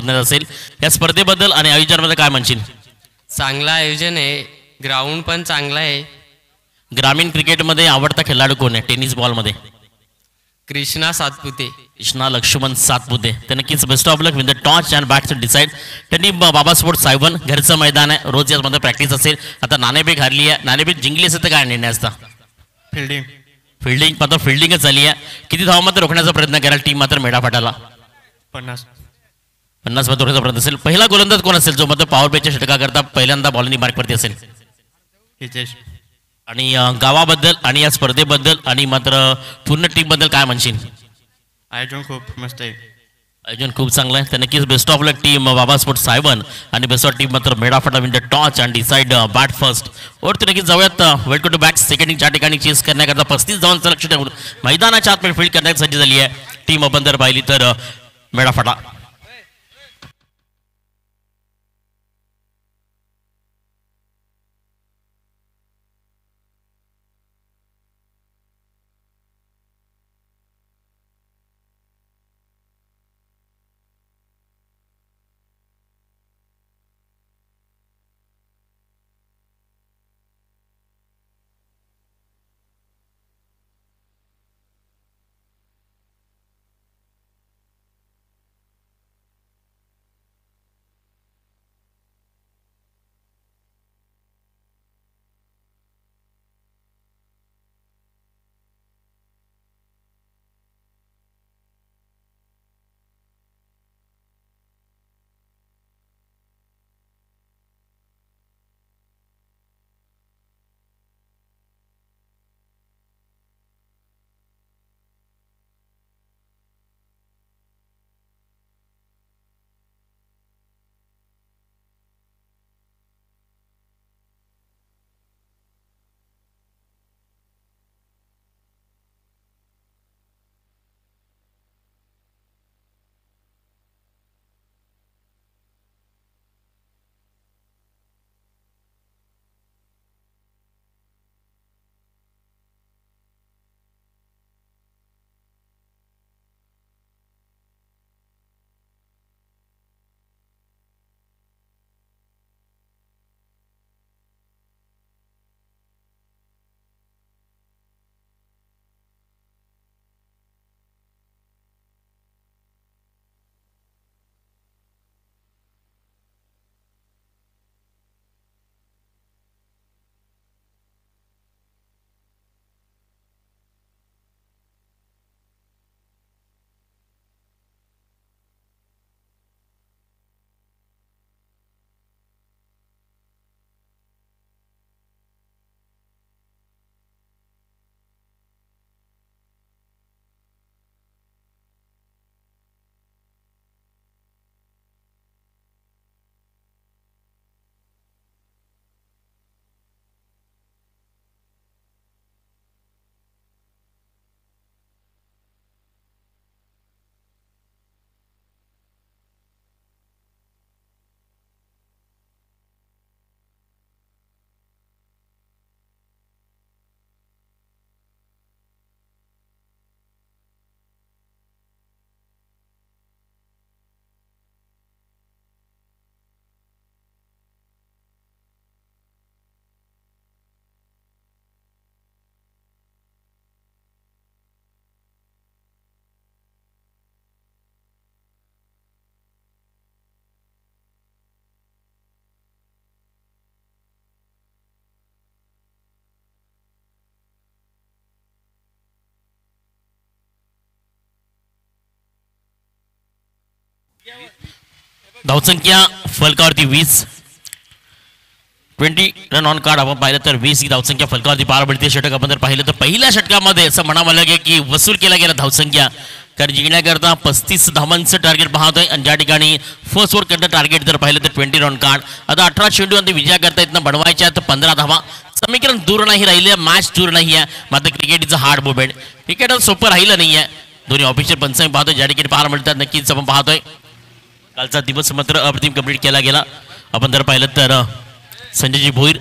शोधण्यात असेल. या स्पर्धेबद्दल आणि आयोजनाबद्दल काय म्हणशील? चांगलं आयोजन आहे, ग्राउंड पण चांगला आहे. ग्रामीण क्रिकेटमध्ये आवडता खेळाडू कोण आहे टेनिस बॉलमध्ये? कृष्णा सातपुते. कृष्णा लक्ष्मण सातपुते. तर नक्कीच best of luck with the toss and bat to decide. त्यांनी बाबा स्पोर्ट्स सायवन घरचं मैदान आहे, रोज यामध्ये प्रॅक्टिस असेल. आता नाणेफेक हारली आहे, नाणेफेक जिंकली असेल तर काय निर्णय असता? फिल्डिंग मात्र फिल्डिंगच झाली आहे. किती धावा मात्र रोखण्याचा प्रयत्न केला टीम मात्र मेढाफाटाला? 50 मध्ये रोखण्याचा प्रयत्न असेल. पहिला गोलंदाज कोण असेल जो मात्र पॉवर प्लेच्या षटका करता पहिल्यांदा बॉलिंग मार्कवरती असेल? आणि गावाबद्दल आणि या स्पर्धेबद्दल आणि मात्र पूर्ण टीम बद्दल काय म्हणशील? आयोजन खूप मस्त आहे. आयोजन खूप चांगलं आहे. तर नक्कीच best of luck team Baba sports Saivan आणि बेस्ट ऑफ टीम मात्र Medhaphata win the toss and decide bat first. और तर नक्कीच जाऊयात वेलकम टू बॅट सेकंडिंगच्या ठिकाणी चेस करण्याकरता 35 धावांचं लक्ष ठेवून मैदानाच्या आतमध्ये फील्ड करण्याची सज्ज झाली आहे टीम. आपण जर पाहिली तर मेढाफाटा धावसंख्या फलकावरती 20. 20 रन ऑन कार्ड आपण पाहिलं तर 20 ही धावसंख्या फलकावरती पार पडते. षटक आपण जर पाहिलं तर पहिल्या षटकामध्ये असं म्हणावं लागेल की वसूल केला गेला धावसंख्या, कारण जिंकण्याकरता 35 धावांचं टार्गेट पाहतोय आणि ज्या ठिकाणी फर्स्ट ओव्हर करता टार्गेट जर पाहिलं तर 20 रन कार्ड. आता 18 चेंडूमध्ये विजय करता इथनं बनवायच्या तर 15 धावा. समीकरण दूर नाही राहिले, मॅच दूर नाही आहे, मात्र cricket is a hard movement. Cricket सोपं राहिलं नाही आहे. दोन्ही ऑफिशियल पंचांनी पाहतोय ज्या ठिकाणी पार मिळतात. नक्कीच आपण पाहतोय कालचा दिवस मात्र अप्रतिम कंप्लीट केला गेला. आपण जर पाहिलं तर संजयजी भोईर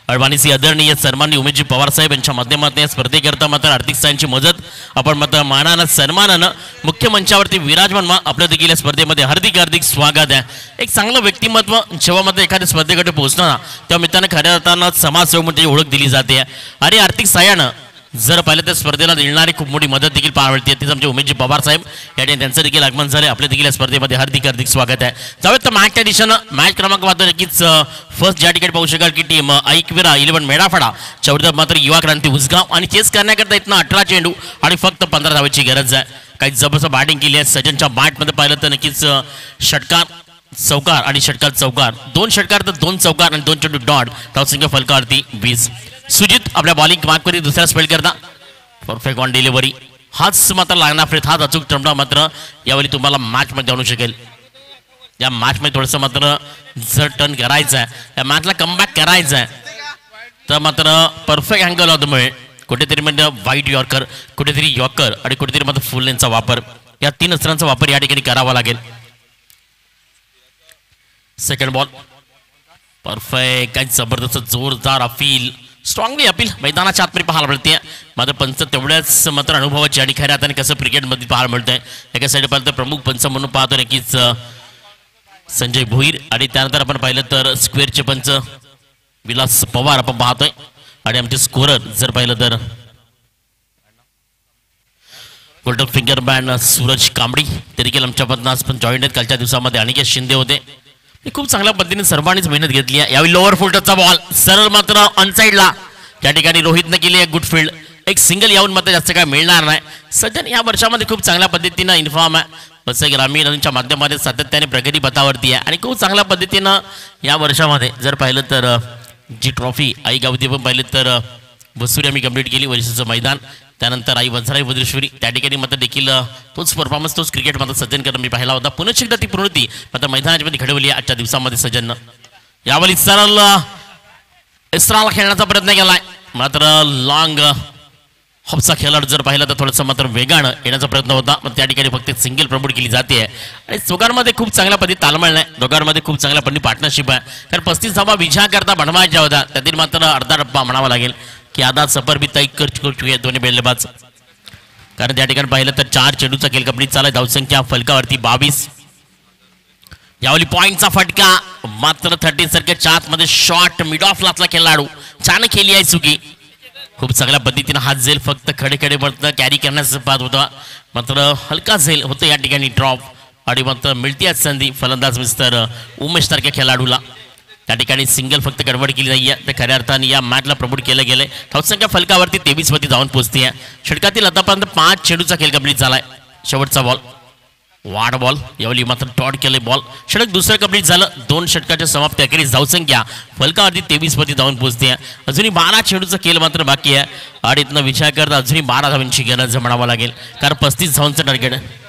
अडवाणीसी आदरणीय सन्माननीय उमेशजी पवार साहेब यांच्या माध्यमातून या स्पर्धेकरता मात्र आर्थिक सहाय्याची मदत आपण मात्र मानानं सन्मानानं मुख्य मंचावरती विराजमान आपल्या देखील या स्पर्धेमध्ये हार्दिक हार्दिक स्वागत आहे. एक चांगलं व्यक्तिमत्व जेव्हा मात्र एखाद्या स्पर्धेकडे पोहोचणार त्या मित्रांनो खऱ्या अर्थानं समाजसेवक म्हणून त्याची ओळख दिली जाते आणि आर्थिक सहाय्यानं जर पाहिलं तर स्पर्धेला देणारी खूप मोठी मदत देखील पाहायला मिळते. तेच आमचे उमेशजी पवार साहेब या ठिकाणी त्यांचं देखील आगमन झाले. आपल्या देखील या स्पर्धेमध्ये हार्दिक हार्दिक स्वागत आहे. जाऊयात तर मॅचच्या दिशेनं मॅच क्रमांक मात्र नक्कीच फर्स्ट ज्या ठिकाणी पाहू शकाल की टीम ऐकविरा 11 मेढाफाडा चौदा मात्र युवा क्रांती उसगाव आणि चेस करण्याकरता इथनं 18 चेंडू आणि फक्त 15 धावांची गरज आहे. काही जबरदस्त बॅटिंग केली आहे. सजनच्या बॅटमध्ये पाहिलं तर नक्कीच षटकार चौकार आणि षटकार चौकार 2 षटकार तर 2 चौकार आणि 2 चेंडू डॉट धावसंख्या फलकावरती 20. सुजित आपल्या बॉलिंग मार्कवरती दुसऱ्या स्पेल करता परफेक्ट ऑन डिलिव्हरी. हाच मात्र लागणार फ्रेत हाच अचूक टर्मला मात्र यावेळी तुम्हाला मॅचमध्ये आणू शकेल. या मॅचमध्ये थोडंसं मात्र जर टर्न करायचं आहे या मॅचला कमबॅक करायचं आहे तर मात्र परफेक्ट अँगल होतं कुठेतरी म्हणजे व्हाईट यॉर्कर कुठेतरी यॉर्कर आणि कुठेतरी मात्र फुल लेनचा वापर या 3 अस्त्रांचा वापर या ठिकाणी करावा लागेल. सेकंड बॉल परफेक्ट काही जबरदस्त जोरदार अपील स्ट्रॉंगली अपील मैदानाच्या आतमध्ये पाहायला मिळते. मात्र पंच तेवढ्याच मात्र अनुभवाची आणि खऱ्या अर्थाने कसं क्रिकेटमध्ये पाहायला मिळतंय. एका साईड पाहिलं तर प्रमुख पंच म्हणून पाहतो नक्कीच संजय भोईर आणि त्यानंतर आपण पाहिलं तर स्क्वेअरचे पंच विलास पवार आपण पाहतोय आणि आमचे स्कोरर जर पाहिलं तर गोल्डन फिंगर बँड सूरज कांबडी ते देखील आमच्यामधून आज पण जॉईन आहेत. कालच्या दिवसामध्ये अनिकेत शिंदे होते. खूप चांगल्या पद्धतीने सर्वांनीच मेहनत घेतली आहे. यावेळी लोअर फुलटचा बॉल सरळ मात्र अनसाईडला त्या ठिकाणी रोहितनं केली आहे गुड फील्ड. एक सिंगल यावून मात्र जास्त काय मिळणार नाही. सज्जन या वर्षामध्ये खूप चांगल्या पद्धतीनं इन्फॉर्म आहे. तसं ग्रामीणच्या माध्यमामध्ये सातत्याने प्रगती पथावरती आहे आणि खूप चांगल्या पद्धतीनं या वर्षामध्ये जर पाहिलं तर जी ट्रॉफी आई गावती पण पाहिलं तर बसुरी आम्ही कंप्लीट केली वर्षाचं मैदान. त्यानंतर आई वंसराई वज्रेश्वरी त्या ठिकाणी मात्र देखील तोच परफॉर्मन्स तोच क्रिकेट मात्र सज्जन करून मी पाहिला होता. पुन्हा एकदा ती पूर्णती मात्र मैदानामध्ये घडवली आजच्या दिवसामध्ये सज्जननं. यावेळी सरळ इस्राला खेळण्याचा प्रयत्न केलाय मात्र लॉंग हॉपचा खेळाडू जर पाहिला तर थोडंसं मात्र वेगानं येण्याचा प्रयत्न होता. मग त्या ठिकाणी फक्त सिंगल प्रमोट केली जाते आणि दोघांमध्ये खूप चांगल्या पद्धती तालमेळ नाही. दोघांमध्ये खूप चांगल्या पद्धती पार्टनरशिप आहे. कारण 35 धावा विजयाकरता बनवायच्या होत्या त्यातील मात्र अर्धा डब्बा म्हणावा लागेल की आधा सफर बी तय करू चुके आहेत दोन्ही बल्लेबाज. कारण त्या ठिकाणी पाहिलं तर 4 चेंडूचा खेळ कंप्लीट चालू आहे. धावसंख्या फलकावरती 22. यावेळी पॉईंटचा फटका मात्र 13 सर्कलच्या आतमध्ये शॉट मिड ऑफ लातला खेळाडू छान खेळली आहे चुकी. खूप चांगल्या पद्धतीनं हात झेल फक्त खडे खडे पडतं कॅरी करण्याचं पाहत होता मात्र हलका झेल होतं या ठिकाणी ड्रॉप आणि मात्र मिळते आज संधी फलंदाज मिस्टर उमेश सारख्या खेळाडूला. त्या ठिकाणी सिंगल फक्त गडबड केली नाही आहे तर खऱ्या अर्थाने या मॅचला प्रमोट केलं गेलंय. धावसंख्या फलकावरती 23 वरती जाऊन पोहोचते आहे. षटकातील आतापर्यंत 5 चेंडूचा खेळ कंप्लीट झालाय. शेवटचा बॉल वाढ बॉल यावेळी मात्र टॉट केले बॉल षटक दुसरं कंप्लीट झालं. 2 षटकाच्या समाप्ती अखेरीस धावसंख्या फलकावरती 23 वरती जाऊन पोहोचते आहे. अजूनही 12 चेंडूचा खेळ मात्र बाकी आहे आणि इथनं विचार करता अजूनही 12 धावांची गरज म्हणावं लागेल कारण 35 धावांचं टार्गेट आहे.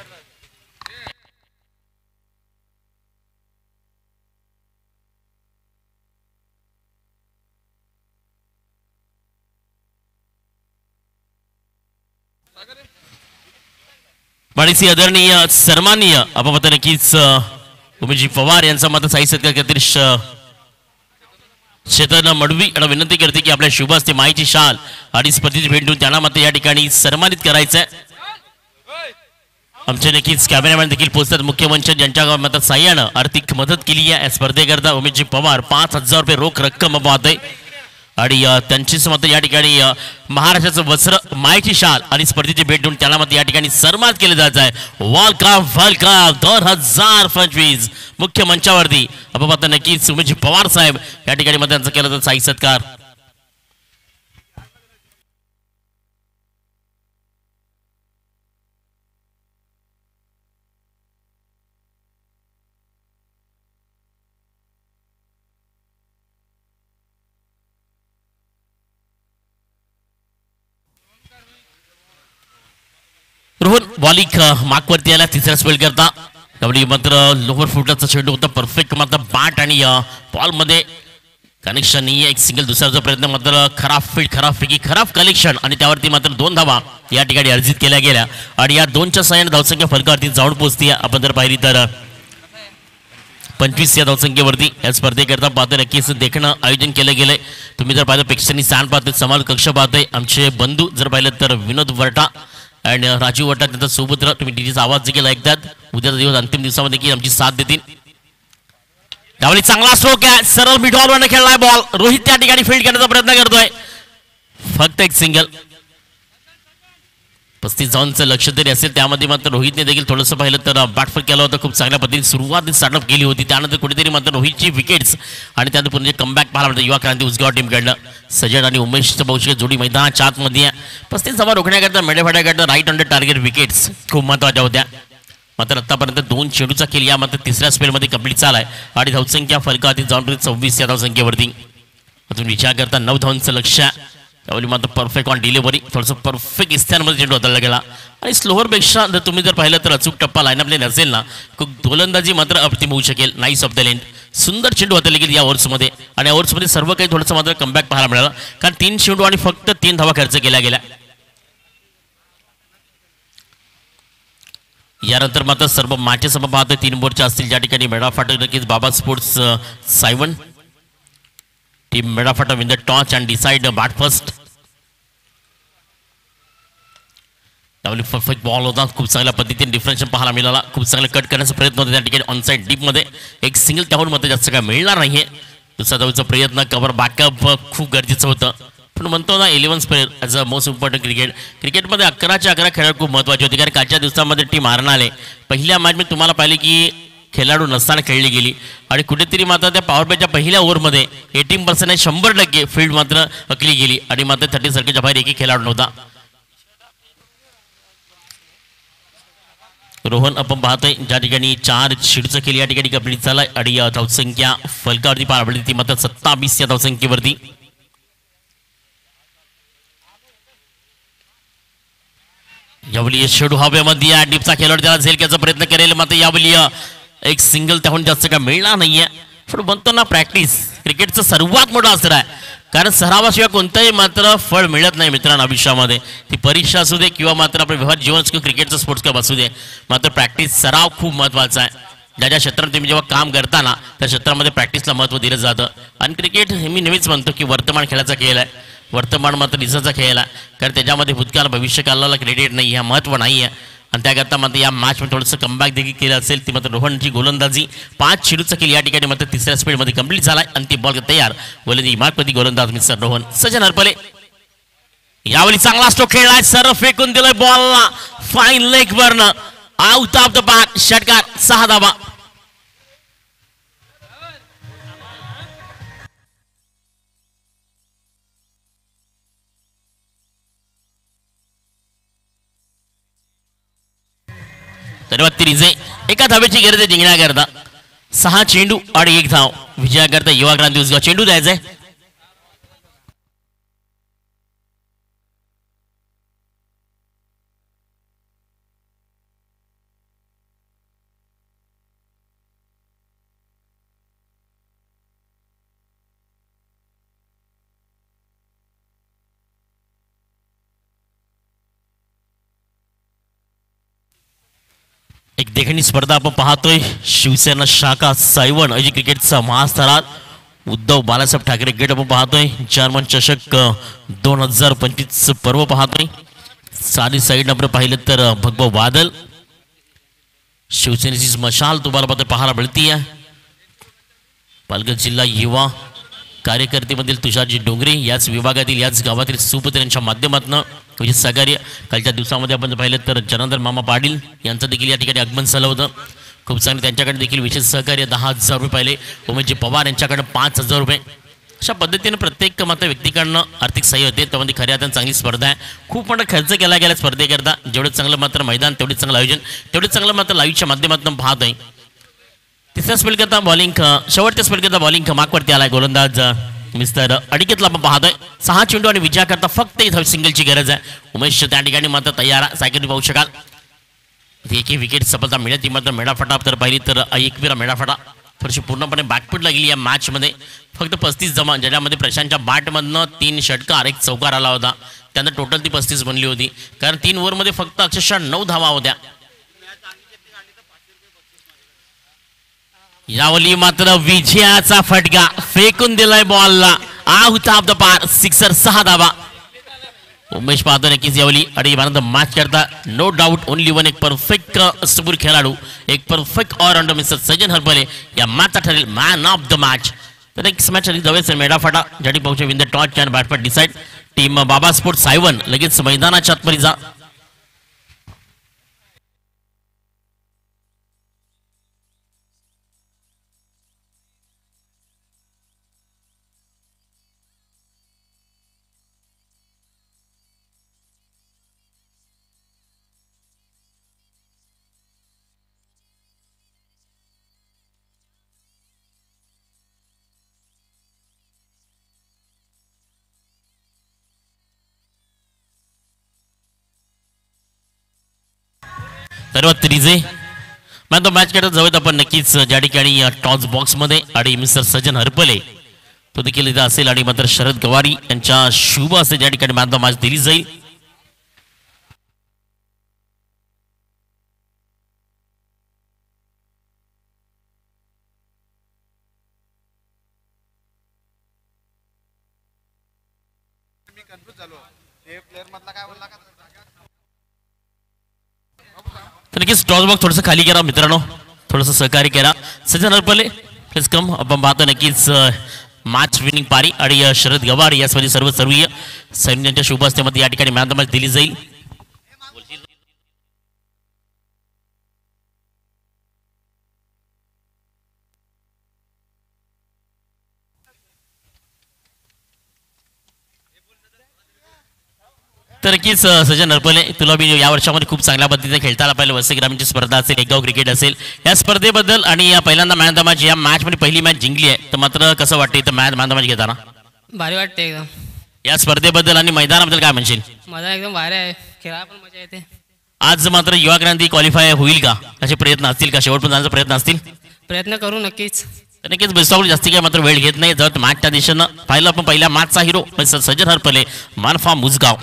बाळीसी आदरणीय सन्माननीय आपण म्हणतो नक्कीच उमेशजी पवार यांचा मात्र साई सत्कार खातीर चेतन मडवी यांना विनंती करते की आपल्या शुभ हस्ते माईची शाल आणि स्पर्धेची भेट देऊन त्यांना मात्र या ठिकाणी सन्मानित करायचं आहे. आमचे नक्कीच कॅमेरामॅन देखील पोहोचतात. मुख्यमंत्री ज्यांच्या मात्र साह्यानं आर्थिक मदत केली आहे स्पर्धेकरता उमेशजी पवार 5,000 रुपये रोख रक्कम पाहतोय आणि त्यांचीच मात्र या ठिकाणी महाराष्ट्राचं वस्त्र मायची शाल आणि स्पर्धेची भेट देऊन त्याला मात्र या ठिकाणी सन्मान केले जात आहे. वर्ल्ड कप 2025 मुख्य मंचावरती आपण आता नक्कीच उमेशजी पवार साहेब या ठिकाणी मध्ये त्यांचा केला जातो साई सत्कार. रोहन बॉलिंग मार्कवरती आला तिसरा स्पेल करता त्यावेळी मात्र लोअर फुटचा चेंडू होता परफेक्ट मात्र बॅट आणि बॉल मध्ये कनेक्शन नाही. एक सिंगल दुसऱ्याचा प्रयत्न मात्र खराब फील्ड खराब फेकी खराब कलेक्शन आणि त्यावरती मात्र 2 धावा या ठिकाणी अर्जित केल्या गेल्या आणि या 2च्या सहाय्याने धावसंख्या फलकावरती जाऊन पोहोचते. आपण जर पाहिली तर 25 या धावसंख्येवरती या स्पर्धेकरता पाहतो नक्कीच देखणं आयोजन केलं गेलंय. तुम्ही जर पाहिलं प्रेक्षकांनी स्थान पाहतोय, समाज कक्ष पाहतोय, आमचे बंधू जर पाहिलं तर विनोद वरटा आणि राजू वरटा त्यांचा सोबत तुम्ही डीजेचा आवाज देखील ऐकतात. उद्याचा दिवस अंतिम दिवसामध्ये देखील आमची साथ देतील. त्यावेळी चांगला स्ट्रोक आहे, सरळ मिड ऑलवर खेळलाय बॉल. रोहित त्या ठिकाणी फील्ड करण्याचा प्रयत्न करतोय, फक्त एक सिंगल. 35 धावांचं लक्ष तरी असेल, त्यामध्ये मात्र रोहितने देखील थोडंसं पाहिलं तर बॅटफट केला होता. खूप चांगल्या पद्धतीने सुरुवात स्टार्टअप केली होती, त्यानंतर कुठेतरी मात्र रोहितची विकेट्स आणि त्यानंतर पुन्हा कमबॅक पाहायला मिळतं युवा क्रांती उसगाव टीमकडनं. सजड आणि उमेशचं बहुशेक जोडी मैदानाच्या आतमध्ये आहे. 35 धावा रोखण्याकरता मेढेफाड्याकरता right on the target wickets खूप महत्त्वाच्या होत्या. मात्र आतापर्यंत 2 चेंडूचा खेळ या मात्र तिसऱ्या स्पेलमध्ये कंप्लीट झालाय आणि धावसंख्या फलकातील जाऊन 26 या धावसंख्येवरती. तुम्ही विचार करता 9 धावांचं लक्ष, त्यावेळी मात्र परफेक्ट ऑन डिलिव्हरी, थोडंसं परफेक्ट इस्त्यांमध्ये चेंडू हाताळला गेला आणि स्लोअरपेक्षा जर तुम्ही जर पाहिलं तर अचूक टप्पा लाईनअपले नसेल ना, खूप गोलंदाजी मात्र अप्रतिम होऊ शकेल. नाईस ऑफ द लेंथ, सुंदर चेंडू हाताळले गेली या ओव्हर्समध्ये आणि ओव्हर्समध्ये सर्व काही थोडंसं मात्र कमबॅक पाहायला मिळालं, कारण 3 चेंडू आणि फक्त 3 धावा खर्च केल्या गेल्या. यानंतर मात्र सर्व मॅचेस आपण पाहतोय 3 ओव्हरच्या असतील, ज्या ठिकाणी मेढाफाटा नक्कीच Baba sports Saivan team Medhaphata win the toss and decide bat first. त्यामुळे परफेक्ट बॉल होता, खूप चांगल्या पद्धतीने डिफरेन्शियल पाहायला मिळाला. खूप चांगला कट करण्याचा प्रयत्न होता त्या ठिकाणी ऑनसाईड डीपमध्ये. एक सिंगल त्याहून मात्र जास्त काय मिळणार नाहीये. दुसरा धावचा प्रयत्न, कव्हर बॅकअप खूप गरजेचं होतं. पण म्हणतो ना 11 player as a most important क्रिकेटमध्ये 11च्या 11 खेळाडू खूप महत्त्वाचे होते, कारण कालच्या दिवसामध्ये टीम हारणारे. पहिल्या मॅचमध्ये तुम्हाला पाहिले की खेळाडू नसताना खेळली गेली आणि कुठेतरी मात्र त्या पॉवर प्लेच्या पहिल्या ओव्हरमध्ये 18% 100% फील्ड मात्र अकली गेली आणि मात्र 30 सर्कलच्या बाहेर एकही खेळाडू नव्हता. रोहन आपण पाहतोय ज्या ठिकाणी 4 चेंडूचा खेळ या ठिकाणी कंप्लीट झाला आणि धावसंख्या फलकावरती पार पडली ती मात्र 27 या धावसंख्येवरती. यावेळी शेडू हवेमध्ये डीपचा खेळाडू त्याला झेलक्याचा प्रयत्न करेल, मात्र यावेळी एक सिंगल त्याहून जास्त काय मिळणार नाहीये. पण म्हणतो ना प्रॅक्टिस क्रिकेटचं सर्वात मोठं असर आहे, कारण सरावाशिवाय कोणतंही मात्र फळ मिळत नाही मित्रांनो आयुष्यामध्ये. ती परीक्षा असू दे किंवा मात्र आपलं व्यवहार जीवन असू, क्रिकेटचं स्पोर्ट्स क्लब असू दे, मात्र प्रॅक्टिस सराव खूप महत्त्वाचा आहे. ज्या ज्या क्षेत्रात तुम्ही जेव्हा काम करताना त्या क्षेत्रामध्ये प्रॅक्टिसला महत्त्व दिलं जातं. आणि क्रिकेट हे मी नेहमीच म्हणतो की वर्तमान खेळाचा खेळ आहे, वर्तमान मात्र दिवसाचा खेळ आहे, कारण त्याच्यामध्ये भूतकाळ भविष्यकालाला क्रेडिट नाही आहे, महत्त्व नाही आहे. आणि त्याकरता मात्र या मॅचमध्ये थोडंसं कमबॅक देखील केलं असेल. ती मात्र रोहनची गोलंदाजी 5 चेंडूचा खेळ या ठिकाणी मात्र तिसऱ्या स्पीडमध्ये कंप्लीट झाला आणि ती बॉल तयार. गोलंदाजी मार्कपती गोलंदाज मिस्टर रोहन. सचिन हरपले यावेळी चांगला स्ट्रोक खेळलाय, सर्व फेकून दिलाय बॉलला फाईन लेग वरनं आउट ऑफ द बॅट. षटकार 6 धावा. धन्यवाद तिरिजे. एका धावेची गरज आहे जिंकण्याकरता. 6 चेंडू आणि 1 धाव विजयाकरता युवा क्रांती उसगाव. चेंडू द्यायचंय एक देखणी स्पर्धा आपण पाहतोय. शिवसेना शाखा सायवन अजी क्रिकेटचा महास्थरात उद्धव बाळासाहेब ठाकरे गेट आपण पाहतोय. चेअरमन चषक 2025 पर्व पाहतोय. सारी साईड आपण पाहिलं तर भगवा वादल शिवसेनेची मशाल तुम्हाला मात्र पाहायला मिळतीये. पालघर जिल्हा युवा कार्यकर्तेमधील तुषारजी डोंगरे याच विभागातील याच गावातील सुपुत्र यांच्या माध्यमातून सहकार्य कालच्या दिवसामध्ये आपण पाहिलं तर जनार्दन मामा पाटील यांचं देखील या ठिकाणी आगमन झालं होतं. खूप चांगले त्यांच्याकडे देखील विशेष सहकार्य 10,000 रुपये पाहिले. उमेशजी पवार यांच्याकडे 5,000 रुपये. अशा पद्धतीने प्रत्येक मात्र व्यक्तीकडनं आर्थिक सहाय्य होते. त्यामध्ये खऱ्या अर्थाने चांगली स्पर्धा आहे. खूप मोठा खर्च केला गेला स्पर्धेकरता. जेवढं चांगलं मात्र मैदान तेवढेच चांगलं आयोजन तेवढेच चांगलं मात्र लाईव्हच्या माध्यमातून पाहत आहे. तिसऱ्या स्पेलकरता बॉलिंग शेवटच्या स्पेलकरता बॉलिंग मागवरती आलाय गोलंदाज मिस्टर अडिकेतला आपण पाहतोय. 6 चेंडू आणि विजयाकरता फक्त इथं सिंगलची गरज आहे. उमेश त्या ठिकाणी मात्र तयार सायकल पाहू शकाल. एकही विकेट सफलता मिळत ती मात्र मेढाफाटा तर पाहिली तर एकविरा मेढाफाटा थोडीशी पूर्णपणे बॅकफुटला गेली या मॅचमध्ये. फक्त 35 जमा ज्याच्यामध्ये प्रशांतच्या बॅटमधनं 3 षटकार 1 चौकार आला होता. त्यानं टोटल ती 35 बनली होती, कारण 3 ओव्हरमध्ये फक्त अक्षरशः 9 धावा होत्या. यावली मात्र विजयाचा फटका फेकून दिलाय बॉलला out of the par sixer 6 धावा उमेश पाहतो नक्कीच यावली आणि मॅच करता नो डाऊट ओनली वन एक परफेक्ट अष्टपूर खेळाडू एक perfect allrounder mister Sajan Harpale या मॅचचा ठरेल मॅन ऑफ द मॅच तर नेक्स्ट मॅच जाऊया मेडाफाटा ज्याठी पोहोचे win the toss can bat decide team Baba sports Saivan लगेच मैदानाच्या आतमध्ये जा सर्वात त्रिजे मॅन तो मॅच करत जाऊयात आपण नक्कीच ज्या ठिकाणी टॉस बॉक्स मध्ये आणि मिस्टर सजन हरपले तो देखील इथं असेल आणि मात्र शरद गवारी यांच्या शुभ असे ज्या ठिकाणी मॅन तो मॅच दिली जाईल तर नक्कीच टॉस बॉक्स थोडंसं खाली करा मित्रांनो थोडंसं सहकार्य करा सजन हरपले प्लीज कम आपण पाहतो नक्कीच मॅच विनिंग पारी आणि शरद गवार यासाठी सर्वीय सैन्यांच्या शुभ हस्त्यामध्ये या ठिकाणी मॅन द मॅच दिली जाईल तर नक्कीच सजन हरपले तुला मी या वर्षामध्ये खूप चांगल्या पद्धतीने खेळता आला पाहिजे वसई ग्रामीणची स्पर्धा असेल एकगाव क्रिकेट असेल या स्पर्धेबद्दल आणि या पहिल्यांदा मॅन द मॅच या मॅचमध्ये पहिली मॅच जिंकली आहे तर मात्र कसं वाटतं इथं मॅन द मॅच घेताना भारी वाटते एकदम या स्पर्धेबद्दल आणि मैदानाबद्दल काय म्हणशील मजा एकदम भारी आहे खेळायला पण मजा येते आज मात्र युवा क्रांती क्वालिफाय होईल का असे प्रयत्न असतील का शेवट पण जाण्याचा प्रयत्न असतील प्रयत्न करू नक्कीच तर नक्कीच बेस्टॉफ जास्ती काय मात्र वेळ घेत नाही जर मॅचच्या दिशेनं पाहिलं आपण पहिल्या मॅचचा हिरो सजन हरपले मानफा मुजगाव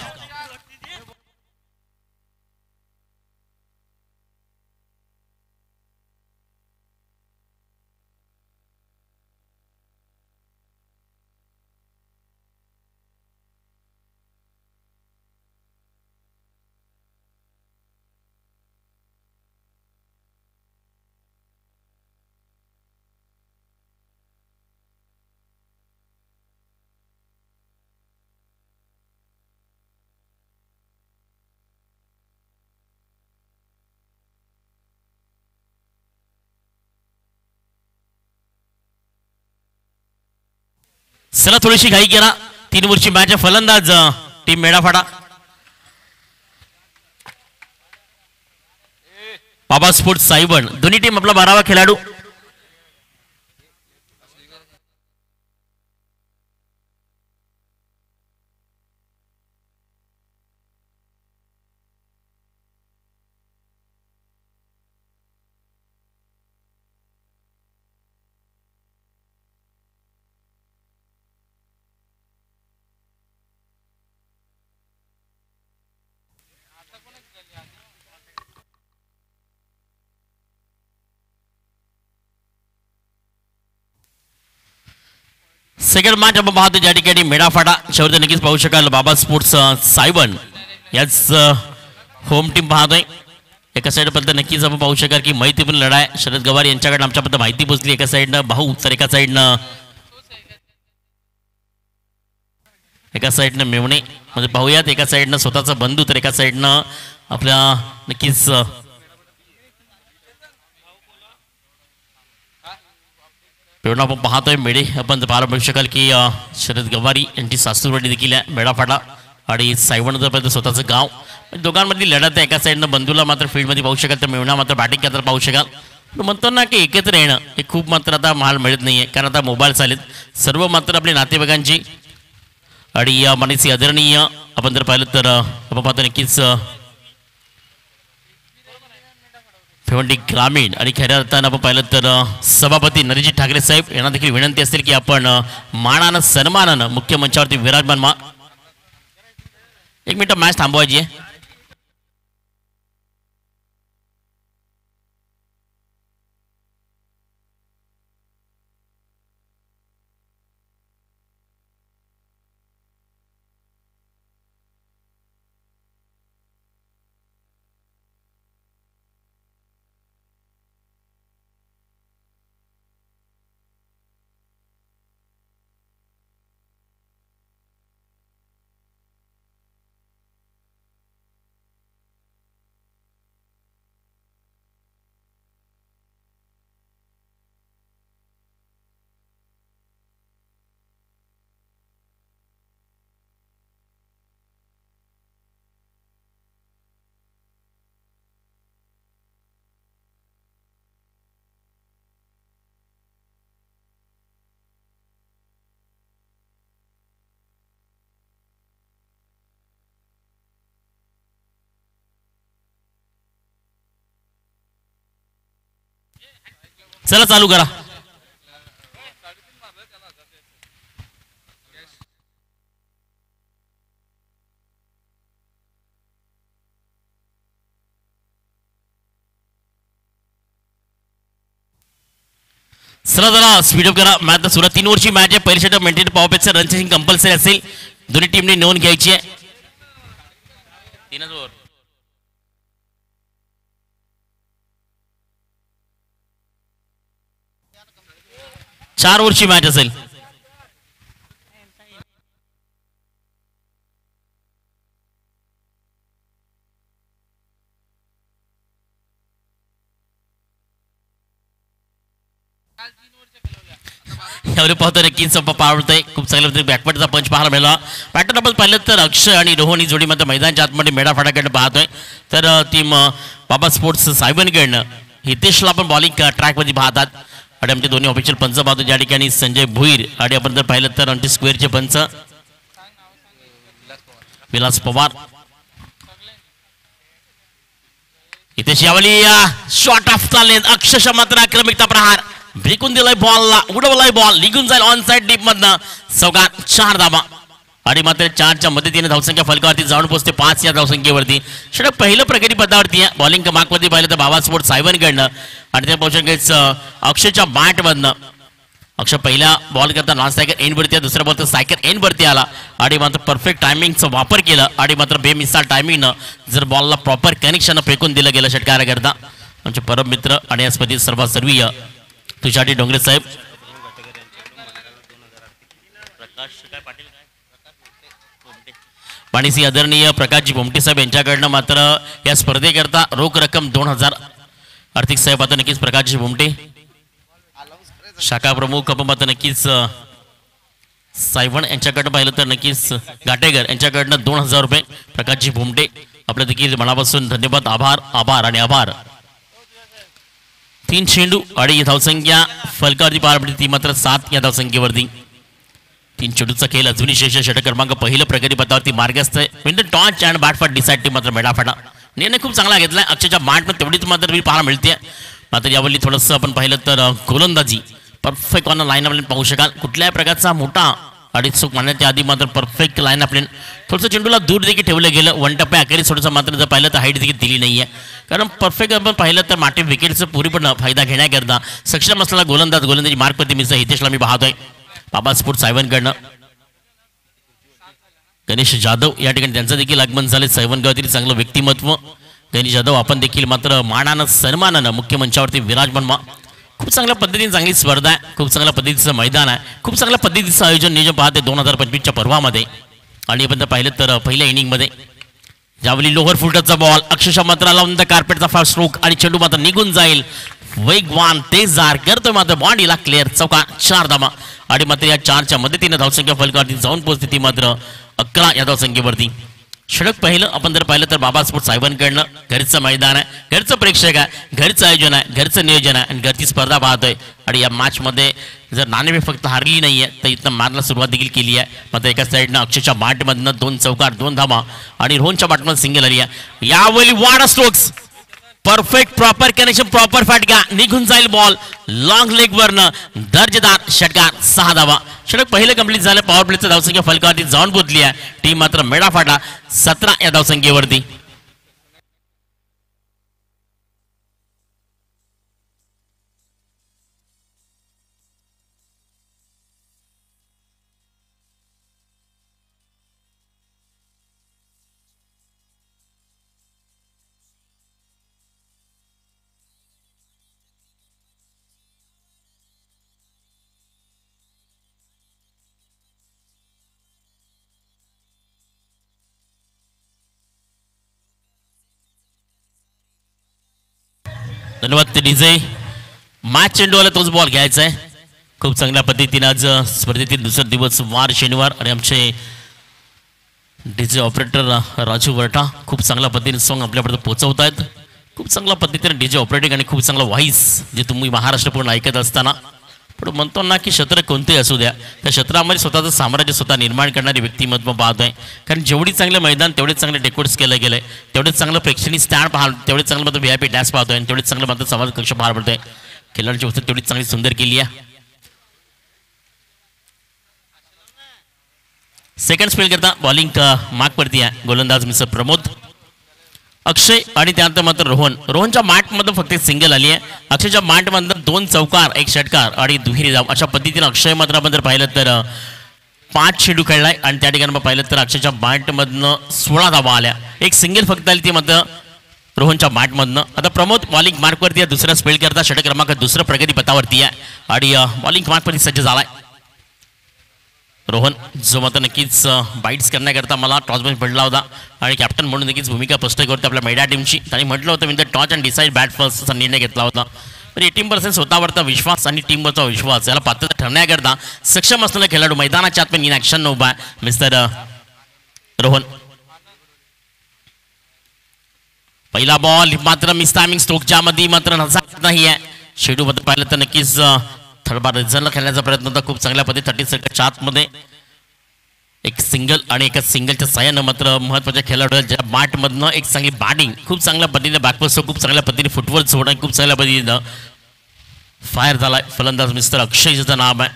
चला थोडीशी घाई करा 3 ओव्हरची मॅच फलंदाज टीम मेडाफाडा बाबा स्पोर्ट्स सायवन दोन्ही टीम आपला 12वा खेळाडू सेकंड मॅच आपण पाहतो ज्या ठिकाणी मेडाफाटा शेवटी नक्कीच पाहू शकाल बाबा स्पोर्ट्स सायवन याच होम टीम पाहतोय एका साईड बद्दल नक्कीच आपण पाहू शकाल की मैत्रीपूर्ण लढाई शरद गवार यांच्याकडे आमच्याबद्दल माहिती पोहोचली एका साईडनं भाऊ तर एका साईडनं मेवणे म्हणजे पाहूयात एका साईडनं स्वतःचा बंधू तर एका साईडनं आपल्या नक्कीच पेवणा आपण पाहतोय मेडे आपण पाहायला मिळू शकाल की शरद गवारी यांची सासूरवाडी देखील आहे मेडाफाटा आणि सायवन जर स्वतःचं गाव दोघांमधली लढत आहे एका साईडनं बंधूला मात्र फील्डमध्ये पाहू शकाल तर मेवणा मात्र बॅटिंग केंद्रात पाहू शकाल म्हणतो ना की एकत्र येणं हे खूप मात्र आता महाल मिळत नाही आहे कारण आता मोबाईल चालेत सर्व मात्र आपले नातेवाईकांची आणि या मनाची आदरणीय आपण जर पाहिलं तर आपण पाहतो नक्कीच भिवंडी ग्रामीण आणि खऱ्या अर्थानं आपण पाहिलं तर सभापती नरेशजी ठाकरे साहेब यांना देखील विनंती असेल की आपण मानानं सन्मानानं मुख्य मंचावरती विराजमान एक मिनिट मॅच थांबवायची आहे चला चालू करा. चला जरा स्पीडअप करा. मॅच सुरुवात 3 ओव्हरची मॅच आहे. पहिली षटक मेंटेन पॉवर पेक्षा रन चेसिंग कंपल्सरी असेल. दोन्ही टीमने नोंद घ्यायची आहे. 3च ओव्हर. 4 ओव्हरची मॅच असेल. यावेळी पाहतो नक्कीच पावडतंय. खूप चांगल्या बॅकवर्डचा पंच पाहायला मिळाला. पॅटर्न आपण पाहिलं तर अक्षय आणि रोहन जोडी मध्ये मैदानच्या आतमध्ये मेडाफाटाकडे पाहतोय. तर टीम बाबा स्पोर्ट्स सायबनकडनं हितेशला आपण बॉलिंग ट्रॅकमध्ये पाहतात. आणि आमचे दोन्ही ऑफिशियल पंच पाहतो ज्या ठिकाणी संजय भुईर आणि आपण जर पाहिलं तर आमचे स्क्वेअरचे पंच विलास पवार. हितेश यावली शॉट ऑफ चा लेंथ अक्षरशः मात्र आक्रमकता प्रहार ब्रेकून दिलाय बॉलला. उडवलाय बॉल निघून जाईल ऑन साइड डीप मधनं. चौकार 4 धावा आणि मात्र 4च्या मदतीने धावसंख्या फलकावरती जाऊन पोहोचते 5 या धावसंख्येवरती. षटक पहिलं प्रगती पदावरती आहे. बॉलिंग क्रमांकमध्ये पाहिलं तर बाबा स्पोर्ट्स सायबनकडनं आणि त्या पोहोचेच अक्षयच्या बॅटमधनं. अक्षय पहिला बॉल करता नॉन सायकर एंड वरती, दुसरा बॉल तर सायकर एंड वरती आला आणि मात्र परफेक्ट टायमिंगचा वापर केला आणि मात्र बेमिसाल टायमिंगनं जर बॉलला प्रॉपर कनेक्शन फेकून दिलं गेलं षटकाराकरता. आमचे परम मित्र आणि या स्पर्धेत सर्वसर्वीय तुषार डोंगरे साहेब. पाणीसी आदरणीय प्रकाशजी भोमटे साहेब यांच्याकडनं मात्र या स्पर्धेकरता रोख रक्कम 2000 आर्थिक साहेब आता नक्कीच प्रकाशजी भोमटे. शाखा प्रमुख आपण आता नक्कीच सायवण यांच्याकडनं पाहिलं तर नक्कीच घाटेकर यांच्याकडनं 2000 रुपये प्रकाशजी भोमटे. आपल्या देखील मनापासून धन्यवाद. आभार आभार आणि आभार. 3 चेंडू आणि धावसंख्या फलकावरती पार पडली ती मात्र 7 या धावसंख्येवरती. 3 चेंडूचा खेळ अजूनही शेष. षटक क्रमांक पहिलं प्रगती पथावरती मार्गस्थ आहे. Win the toss and bat for decide team मात्र मेडाफाटा निर्णय खूप चांगला घेतलाय. अक्षयच्या बॅट पण तेवढीच मात्र मी पाहायला मिळते. मात्र यावरली थोडंसं आपण पाहिलं तर गोलंदाजी परफेक्ट ऑन लाईन आपण पाहू शकाल. कुठल्याही प्रकारचा मोठा आणि चूक मारण्याच्या आधी मात्र परफेक्ट लाईन आपल्याला थोडंसं चेंडूला दूर देखील ठेवलं गेलं. 1 टप्प्या अखेरीस थोडंसं मात्र जर पाहिलं तर हाईट देखील दिली नाही आहे. कारण परफेक्ट आपण पाहिलं तर माटे विकेटचं पूर्णपणे फायदा घेण्याकरता सक्षम असलेला गोलंदाजी मार्कवरती मिसळ हितेशला मी पाहतोय बाबा स्पोर्ट्स सायवनकडनं. गणेश जाधव या ठिकाणी त्यांचं देखील आगमन झाले. सायवनगावातील चांगलं व्यक्तिमत्व गणेश जाधव आपण देखील मात्र मानानं सन्मानानं मुख्य मंचावरती विराजमान. खूप चांगल्या पद्धतीने चांगली स्पर्धा आहे. खूप चांगल्या पद्धतीचं मैदान आहे. खूप चांगल्या पद्धतीचं आयोजन नियोजन पाहते 2025च्या पर्वामध्ये. आणि आपण जर पाहिलं तर पहिल्या इनिंगमध्ये ज्यावेळी लोअर फुटरचा बॉल अक्षरशः मात्र लावून कार्पेटचा फास्ट स्ट्रोक आणि चेंडू मात्र निघून जाईल. वेगवान तेजदार करतोय मात्र बॉडीला क्लिअर. चौका 4 धावा आणि मात्र या 4च्या मदतीने धावसंख्या फलकावरती जाऊन पोहोचते ती मात्र 11 या धावसंख्येवरती. षटक पहिलं आपण जर पाहिलं तर बाबा स्पोर्ट्स सायबनकडनं घरचं मैदान आहे, घरचं प्रेक्षक आहे, घरचं आयोजन आहे, घरचं नियोजन आहे आणि घरची स्पर्धा पाहतोय. आणि या मॅचमध्ये जर नाणेफेक फक्त हारली नाही आहे तर इथं मारला सुरुवात देखील केली आहे. मात्र एका साईडनं अक्षयच्या बॅटमधनं 2 चौकार 2 धावा आणि रोहनच्या बॅटमधून सिंगल आली आहे. यावेळी वाडा strokes perfect proper connection proper फटका निघून जाईल बॉल लॉंग लेग वरनं दर्जेदार षटकार 6 धावा. षटक पहिलं कंप्लीट झालं. पॉवर प्लेचं धावसंख्या फलकावरती जाऊन पोहोचली आहे. टीम मात्र मेडाफाटा 17 या धावसंख्येवरती. धन्यवाद डीजे. मॅच चेंडूवाला तोच बॉल घ्यायचा आहे. खूप चांगल्या पद्धतीने आज स्पर्धेतील दुसरा दिवस वार शनिवार आणि आमचे डीजे ऑपरेटर राजू वरटा खूप चांगल्या पद्धतीने सॉंग आपल्यापर्यंत पोहोचवत आहेत. खूप चांगल्या पद्धतीने डीजे ऑपरेटिंग आणि खूप चांगला व्हॉइस जे तुम्ही महाराष्ट्र पूर्ण ऐकत असताना पण म्हणतो ना की क्षेत्र कोणतेही असू द्या त्या क्षेत्रामध्ये स्वतःचं साम्राज्य स्वतः निर्माण करणारे व्यक्तिमत्व पाहतोय. कारण जेवढी चांगलं मैदान तेवढेच चांगले डेकोरेट्स केलं गेलंय, तेवढेच चांगलं प्रेक्षणीय स्टँड पाहाल, तेवढेच चांगलं मात्र VIP डॅश पाहतोय आणि तेवढेच चांगलं मात्र समाज कक्ष पाहायला पडतोय. खेळाडूची वस्तू तेवढी चांगली सुंदर केली आहे. सेकंड स्पेल करता बॉलिंग मार्क पडती आहे गोलंदाज मिस्टर प्रमोद. अक्षय आणि त्यानंतर मात्र रोहनच्या माठमध्ये फक्त एक सिंगल आली आहे. अक्षयच्या माठमधनं 2 चौकार 1 षटकार आणि दुहेरी धाव अशा पद्धतीने अक्षय मात्र आपण जर पाहिलं तर 5 चेंडू खेळलाय आणि त्या ठिकाणी पाहिलं तर अक्षयच्या माठमधनं 16 धावा आल्या. एक सिंगल फक्त आली ती मात्र रोहनच्या माठमधनं. आता प्रमोद बॉलिंग मार्कवरती आहे. दुसरा स्पेल करता षटक क्रमांक 2 प्रगती पथावरती आहे आणि बॉलिंग मार्कवरती सज्ज झालाय रोहन, जो मात्र नक्कीच बाईट्स करण्याकरता मला टॉस बॉल पडला होता आणि कॅप्टन म्हणून नक्कीच भूमिका स्पष्ट करतो आपल्या मेडा टीमची. त्यांनी म्हटलं होतं मी टॉच अँड डिसाईड बॅट फर्स्ट असा निर्णय घेतला होता. तर 18% स्वतःवरचा विश्वास आणि टीमवरचा विश्वास याला पात्र ठरण्याकरता सक्षम असलेला खेळाडू मैदानाच्या आतमध्ये इन ॲक्शन उभा आहे मिस्टर रोहन. पहिला बॉल मात्र मिस टायमिंग स्ट्रोकच्या मध्ये मात्र नाही आहे. शेड्यू मध्ये पाहिलं तर नक्कीच थर्डबार रिझनला खेळण्याचा प्रयत्न होता खूप चांगल्या पद्धतीने 30 सेकंडच्या आतमध्ये एक सिंगल आणि एका सिंगलच्या साह्यानं मात्र महत्त्वाच्या खेळाडूच्या बॅटमधनं एक चांगली बॅटिंग खूप चांगल्या पद्धतीने बॅकवर्ड खूप चांगल्या पद्धतीने फुटवर्ड सोडणं खूप चांगल्या पद्धतीनं फायर झालाय. फलंदाज मिस्टर अक्षय ज्याचं नाव आहे.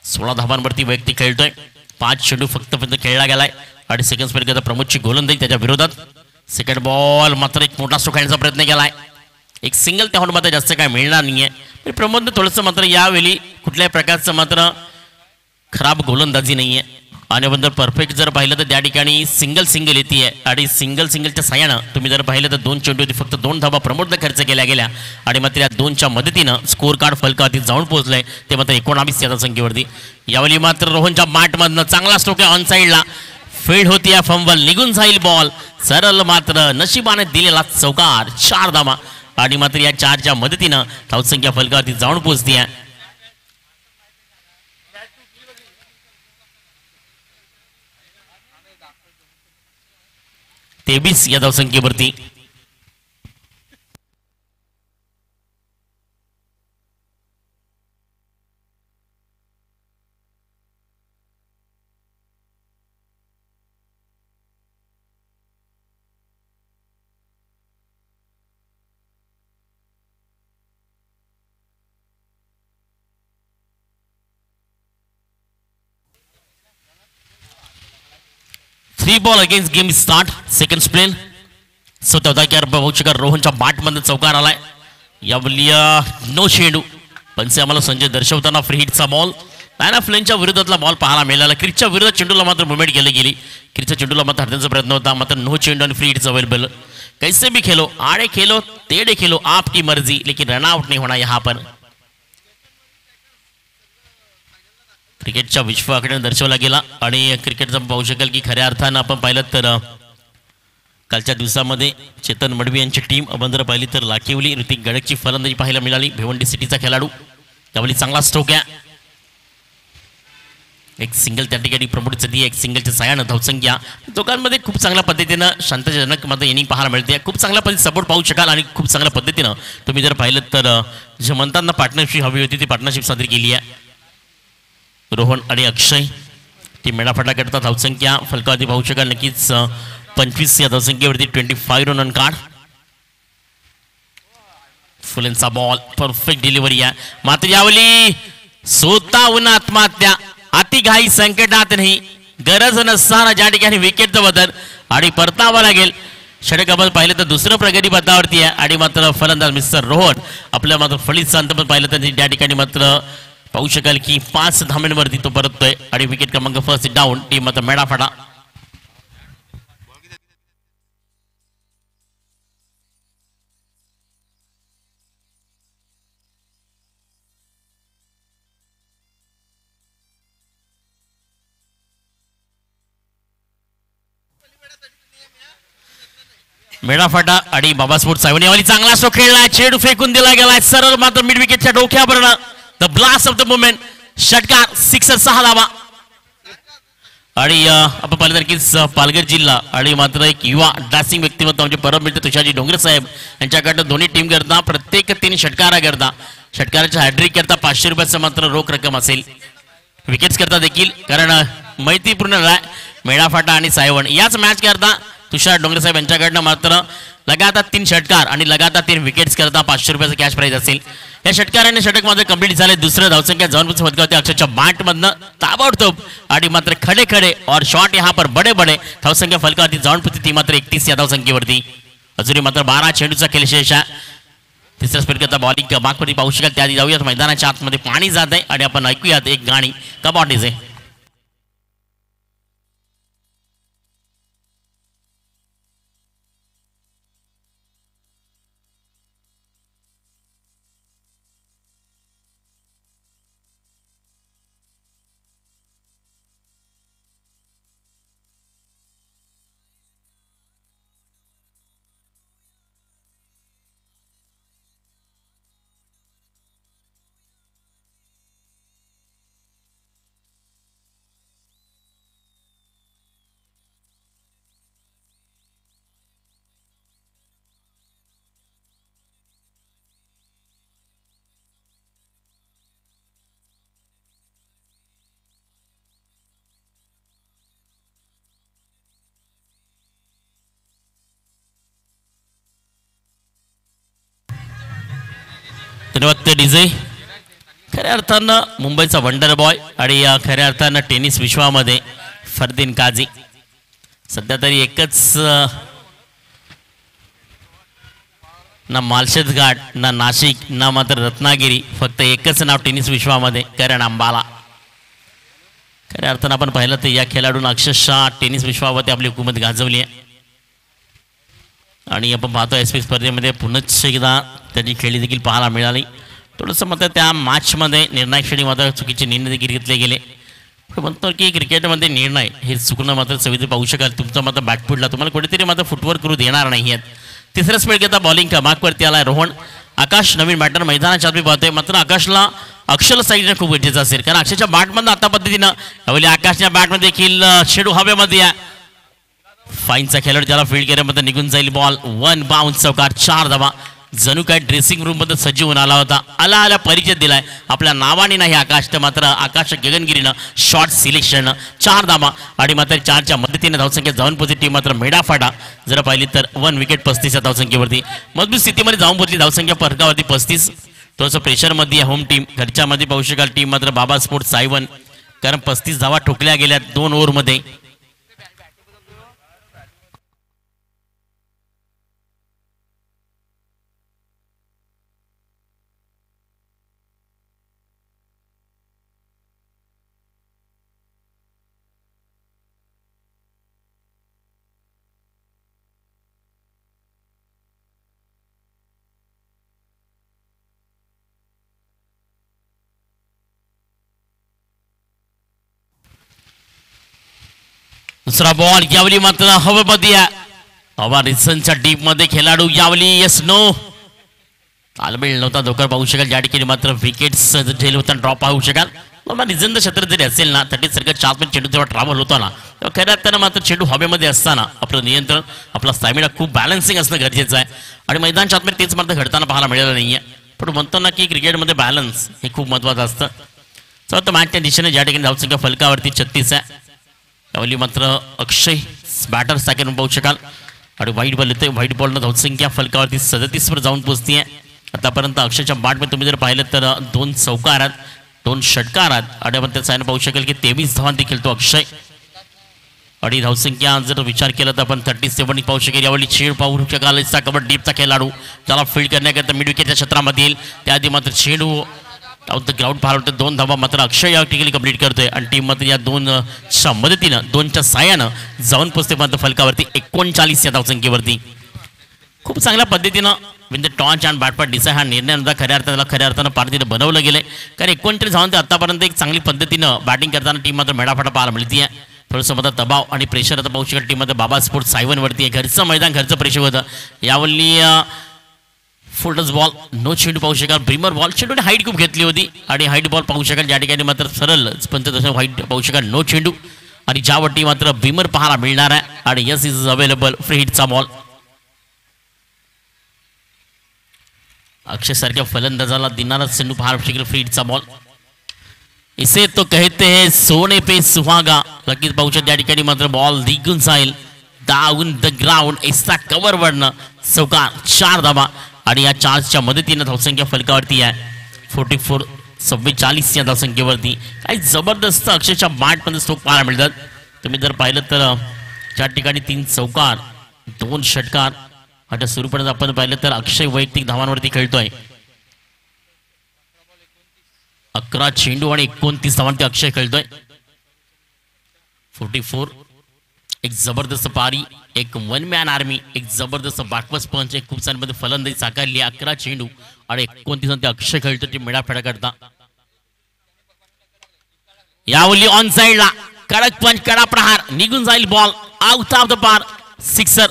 16 धावांवरती वैयक्तिक खेळतोय. 5 चेंडू फक्त खेळला गेलाय आणि सेकंड स्पेल करता प्रमोदची गोलंदाजी त्याच्या विरोधात. सेकंड बॉल मात्र एक मोठा स्ट्रोक खेळण्याचा प्रयत्न केलाय. एक सिंगल त्याहून मात्र जास्त काय मिळणार नाहीये. प्रमोदनं थोडंसं मात्र यावेळी कुठल्याही प्रकारचं मात्र खराब गोलंदाजी नाहीये आणि नंतर परफेक्ट जर पाहिलं तर त्या ठिकाणी सिंगल येते आणि सिंगलच्या साह्यानं तुम्ही जर पाहिलं तर 2 चेंडूवरती फक्त 2 धावा प्रमोदनं खर्च केल्या गेल्या आणि मात्र या 2च्या मदतीनं स्कोर कार्ड फलकावरती जाऊन पोहोचलंय ते मात्र 19 या संख्येवरती. यावेळी मात्र रोहनच्या बॅटमधनं चांगला स्ट्रोक आहे ऑन साईडला. फील्ड होती या फंबल निघून जाईल बॉल सरळ मात्र नशिबाने दिलेला चौकार 4 धावा आणि मात्र या 4च्या मदतीनं धावसंख्या फलकावरती जाऊन पोहोचते आहे. तेवीस या धावसंख्येवरती. Three ball against game start. Second spell रोहनच्या बॅटमध्ये चौकार आलाय. यावेळी नो चेंडू पंच आम्हाला संजय दर्शवताना फ्री हिटचा बॉल मॅन ऑफ लेनच्या विरोधातला बॉल पाहायला मिळाला. क्रिकच्या विरोधात चेंडूला मात्र मुवमेंट केली गेली. क्रिकच्या चेंडूला मात्र हरण्याचा प्रयत्न होता मात्र नो चेंडू आणि फ्री हिट्स अवेलेबल. कैसे भी खेलो आड़े खेलो तेड़े खेलो आपकी मर्जी लेकिन रनआउट नहीं होना यहाँ पर. क्रिकेटच्या विश्वाकडे दर्शवला गेला आणि क्रिकेटचं पाहू शकाल की खऱ्या अर्थानं आपण पाहिलं तर कालच्या दिवसामध्ये चेतन मडवी यांची टीम आपण जर पाहिली तर लाखिवली ऋतिक गडकची फलंदाजी पाहायला मिळाली. भिवंडी सिटीचा खेळाडू त्यावेळी चांगला स्ट्रोक आहे. एक सिंगल त्या ठिकाणी प्रमोद दी एक सिंगलच्या साह्यानं धावसंख्या दोघांमध्ये खूप चांगल्या पद्धतीनं शांतजनक मात्र इनिंग पाहायला मिळते. खूप चांगल्या पद्धतीने सपोर्ट पाहू शकाल आणि खूप चांगल्या पद्धतीनं तुम्ही जर पाहिलं तर जे म्हणताना पार्टनरशिप हवी होती ती पार्टनरशिप साजरी केली आहे. रोहन आणि अक्षय ती मेळाफाटा करतात. धावसंख्या फलकावरती पाहू शकाल नक्कीच 25 या धावसंख्येवरती 25 रन काढ. फुलेंचा बॉल परफेक्ट डिलिव्हरी आहे मात्र यावेळी स्वतःहून आत्महत्या अति घाई संकटात नाही गरज नसताना ज्या ठिकाणी विकेटचं बदल आणि परतावा लागेल. षटक आपण पाहिलं तर दुसरं प्रगती पथावरती आहे आणि मात्र फलंदाज मिस्टर रोहन आपल्या मात्र फळीत शांत पण पाहिलं तर त्या ठिकाणी मात्र पाहू शकाल की 5 धावांवरती तो परततोय आणि विकेट क्रमांक फर्स्ट डाऊन टीम मात्र मेळाफाटा. मेळाफाटा आणि बाबा स्पोर्ट्स सावनेवाली चांगला स्ट्रोक खेळलाय. चेंडू फेकून दिला गेलाय सरळ मात्र मिड विकेटच्या डोक्यावर. The blast of the moment षटकार 6 6 धावा आणि आपण पाहिलं की पालघर जिल्हा आणि मात्र एक युवा डासिंग व्यक्तिमत्व म्हणजे परम मित्र तुषारजी डोंगरे साहेब यांच्याकडनं दोन्ही टीम करता प्रत्येक 3 षटकारा करता षटकाराच्या हॅड्रिक करता 500 रुपयाचं मात्र रोख रक्कम असेल. विकेट्स करता देखील कारण मैत्रीपूर्ण मेळाफाटा आणि सायवण याच मॅच करता तुषार डोंगरे साहेब यांच्याकडनं मात्र लगातार 3 षटकार आणि लगातार 3 विकेट्स करता 500 रुपयाचं कॅश प्राइज असेल. या षटकाराने षटक मात्र कंप्लीट झाले. दुसरं धावसंख्या जाऊन फलकावरती अक्षरच्या बॅट मधनं ताबडतोब आणि मात्र खडे खडे और शॉट यहाँ पर बडे बडे धावसंख्या फलकावरती जाऊन पोहोचली. ती मात्र 31 या धावसंख्येवरती. अजूनही मात्र 12 चेंडूचा खेळ शेष आहे. तिसऱ्या स्पर्धेचा बॉलिंग मागवरती पाहू शकाल. त्याआधी जाऊयात मैदानाच्या आतमध्ये पाणी जात आहे आणि आपण ऐकूयात एक गाणी कबाडीचे. धन्यवाद डीजे. खऱ्या अर्थानं मुंबईचा वंडर बॉय आणि या खऱ्या अर्थानं टेनिस विश्वामध्ये फरदीन काझी. सध्या तरी एकच ना मालशेज घाट ना नाशिक ना मात्र रत्नागिरी, फक्त एकच नाव टेनिस विश्वामध्ये करण अंबाला. खऱ्या अर्थानं आपण पाहिलं तर या खेळाडूंना अक्षरशः टेनिस विश्वावरती आपली हुकूमत गाजवली आहे आणि आपण पाहतो एस पी स्पर्धेमध्ये पुन्हा एकदा त्याची खेळी देखील पाहायला मिळाली. थोडंसं मात्र त्या मॅचमध्ये निर्णायक श्रेणी मात्र चुकीचे निर्णय देखील घेतले गेले. म्हणतो की क्रिकेटमध्ये निर्णय हे चुकणं मात्र सविधी पाहू शकाल. तुमचं मात्र बॅटफुटला तुम्हाला कुठेतरी मात्र फुटवर करू देणार नाही आहेत. तिसऱ्या स्पेड घेता बॉलिंग क्रमांकवरती आला रोहन आकाश. नवीन बॅटर मैदानाच्या आत पाहतोय. मात्र आकाशला अक्षल साईडने खूप गरजेचं असेल, कारण अक्षरच्या बॅटमधनं आता पद्धतीनं यावेळी आकाशच्या बॅटमध्ये देखील शेडू हवेमध्ये आहे. फाईनचा खेळाडू त्याला फील्ड केल्यामध्ये निघून जाईल. बॉल 1 बाउन्स चौकार 4 धावा. जणू काय ड्रेसिंग रूम मध्ये सज्ज होऊन आला होता. आला परिचय दिलाय आपल्या नावाने नाही आकाश, तर मात्र आकाश गगनगिरीनं शॉर्ट सिलेक्शन 4 धावा आणि मात्र 4च्या मदतीने धावसंख्या जाऊन पोहोचली. टीम मात्र मेडाफाटा जर पाहिली तर 1 विकेट 35 या धावसंख्येवरती. मजबूत स्थितीमध्ये जाऊन पोहोचली. धावसंख्या फरकावरती 35. थोडंसं प्रेशरमध्ये होम टीम. घरच्यामध्ये पाहू शकाल टीम मात्र बाबा स्पोर्ट्स सायवन, कारण 35 धावा ठोकल्या गेल्या 2 ओव्हरमध्ये. दुसरा बॉल यावली मात्र हवेमध्ये. हवा रिसनच्या डीप मध्ये खेळाडू यावली. यस नो तालमेल नव्हता. धोकर पाहू शकाल. या ठिकाणी मात्र विकेट्स झेल होता. ड्रॉप पाहू शकाल. मग रिझनचं क्षेत्र जरी असेल ना, 30 सर्कल 4 पण चेंडू जेव्हा ट्रॅव्हल होतो ना, तेव्हा खऱ्या त्यानं मात्र चेंडू हवेमध्ये असताना आपलं नियंत्रण आपला स्टॅमिना खूप बॅलन्सिंग असणं गरजेचं आहे आणि मैदानच्या आतमध्ये तेच मात्र घडताना पाहायला मिळालं नाहीये. पण म्हणतो ना की क्रिकेटमध्ये बॅलन्स हे खूप महत्त्वाचं असतं. तर मॅचच्या दिशेने ज्या ठिकाणी धावसंख्या फलकावरती 36 आहे. यावेळी मात्र अक्षय बॅटर साकेरून पाहू शकाल आणि व्हाईट बॉल येते. व्हाईट बॉलनं धावसंख्या फलकावरती 37 वर जाऊन पोहोचती आहे. आतापर्यंत अक्षयच्या बॅटमध्ये तुम्ही जर पाहिलं तर 2 चौकार आहेत, 2 षटकार आहेत आणि आपण त्या साईन पाहू शकाल की 23 धावां देखील तो अक्षय. आणि धावसंख्या जर विचार केला तर आपण 37 पाहू शकेल. यावेळी चेंडू पाहू शकाल. कबड्डी डीपचा खेळाडू त्याला फील्ड करण्याकरता मिड विकेटच्या क्षेत्रामध्ये येईल. त्याआधी मात्र चेंडू आउट द ग्राउंड पाहायला होतं. 2 धावा मात्र अक्षय या ठिकाणी कंप्लीट करतोय आणि टीम मात्र या 2च्या मदतीनं 2च्या साह्यानं जाऊन पोचते मात्र फलकावरती 39 या धावसंख्येवरती. खूप चांगल्या पद्धतीनं म्हणजे टॉच अँड बॅट पर डिसाय हा निर्णय नंतर खऱ्या अर्थानं पार्टीनं बनवलं गेलं, कारण 39 धावांत आतापर्यंत एक चांगली पद्धतीनं बॅटिंग करताना टीम मात्र मेडाफाटा पाहायला मिळते आहे. थोडंसं मात्र दबाव आणि प्रेशर आता पाहू शकत टीम मध्ये बाबा स्पोर्ट्स सायवनवरती आहे. घरचं मैदान घरचं प्रेशर होतं. यावरली फुलटस बॉल नो चेंडू पाहू शकाल. ब्रीमर बॉल चेंडूने हाईट खूप घेतली होती आणि हाईट बॉल पाहू शकाल. या ठिकाणी मात्र सरळ 15 हाईट पाहू शकाल. नो चेंडू आणि ज्यावरती मात्र ब्रीमर पाहायला मिळणार आहे आणि यस इज अवेलेबल फ्री हिटचा बॉल. अक्षय सारख्या फलंदाजाला दिनारा चेंडू पाहायला शकेल. फ्री हिटचा बॉल. इसे तो कहते हैं सोने पे सुहागा. नक्कीच पाहू शकता या ठिकाणी मात्र बॉल निघून जाईल डाऊन द ग्राउंड. इसचा कव्हर वरनं चौकार 4 धावा आणि या 4च्या मदतीनं धावसंख्या फलकावरती आहे 44 44 या धावसंख्येवरती काही जबरदस्त अक्षरशः बॅटमध्ये स्ट्रोक पाहायला मिळतात. तुम्ही जर पाहिलं तर त्या ठिकाणी 3 चौकार 2 षटकार. आता सुरूपर्यंत आपण पाहिलं तर अक्षय वैयक्तिक धावांवरती खेळतोय. 11 चेंडू आणि 29 धावांवरती अक्षय खेळतोय. 44 एक जबरदस्त पारी, एक वन मॅन आर्मी, एक जबरदस्त बॅकवर्स पंच, एक खूप सारी फलंदाजी साकारली. 11 चेंडू आणि 29 अक्षय खेळतो ती मेडाफेडा करता. यावली ऑन साइडला कडक पंच, कडा प्रहार, निघून जाईल ball, out of the par, sixer.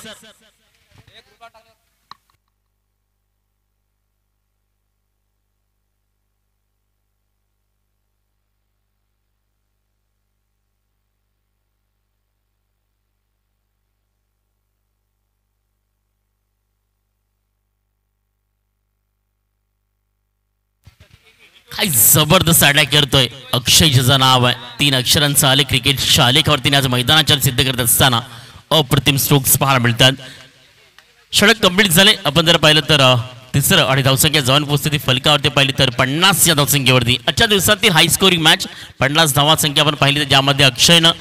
काय जबरदस्त अटॅक करतोय अक्षय, ज्याचं नाव आहे. 3 अक्षरांचं आले क्रिकेट शालेखावरती आज मैदानाच्या सिद्ध करत असताना अप्रतिम स्ट्रोक्स पाहायला मिळतात. षटक कंप्लीट झाले. आपण जर पाहिलं तर तिसरं आणि धावसंख्या जाऊन पोहोचते ती फलकावरती पाहिली तर 50 या धावसंख्येवरती. आजच्या दिवसातील हाय स्कोरिंग मॅच. 50 धावा संख्या आपण पाहिली तर ज्यामध्ये अक्षयनं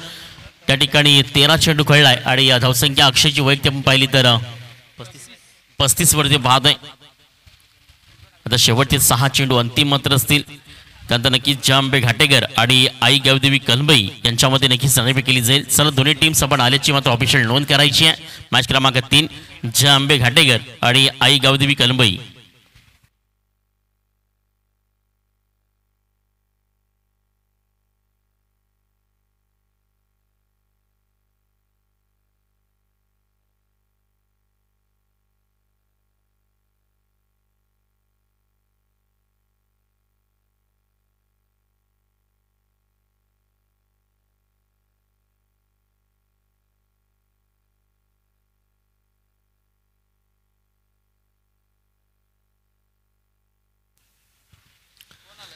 त्या ठिकाणी 13 चेंडू खेळलाय आणि धावसंख्या अक्षयची वैयक्तिक आपण पाहिली तर 35 वरती पाहतोय. आता शेवटचे 6 चेंडू अंतिम मात्र असतील. त्यानंतर नक्कीच जांबे घाटेकर आणि आई गावदेवी कलंबई यांच्यामध्ये नक्कीच रणनीती केली जाईल. चला दोन्ही टीम्स आपण आल्याची मात्र ऑफिशियल नोंद करायची आहे. मॅच क्रमांक 3 जांबे घाटेकर आणि आई गावदेवी कलंबई.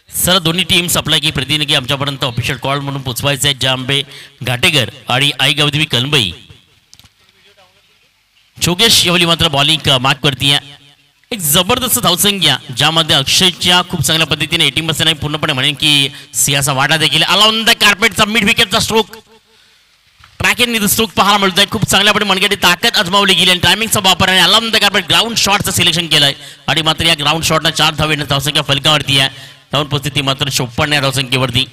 सर दोन्ही टीम्स आपला की प्रतिनिधी आमच्यापर्यंत ऑफिशियल कॉल म्हणून पोचवायचे आहेत. जांबे घाटेकर आणि आई गावदेवी कलंबई. जोगेश यावली मात्र बॉलिंग मार्क करते. एक जबरदस्त धावसंख्या ज्यामध्ये अक्षयच्या खूप चांगल्या पद्धतीने 80% नाही पूर्णपणे म्हणेन की सिंहाचा वाटा देखील आला. ऑन द कार्पेटचा मिड विकेटचा स्ट्रोक, ट्रॅकिंग स्ट्रोक पाहायला मिळतोय. खूप चांगल्यापणे मनगटी ताकद आजमावली गेली आणि टायमिंगचा वापर आणि ऑन द कार्पेट ग्राउंड शॉटचं सिलेक्शन केलंय आणि मात्र या ग्राउंड शॉटला 4 धावे धावसंख्या फलकावरती आहे. धावून परिस्थिती मात्र 54 या धावसंख्येवरती.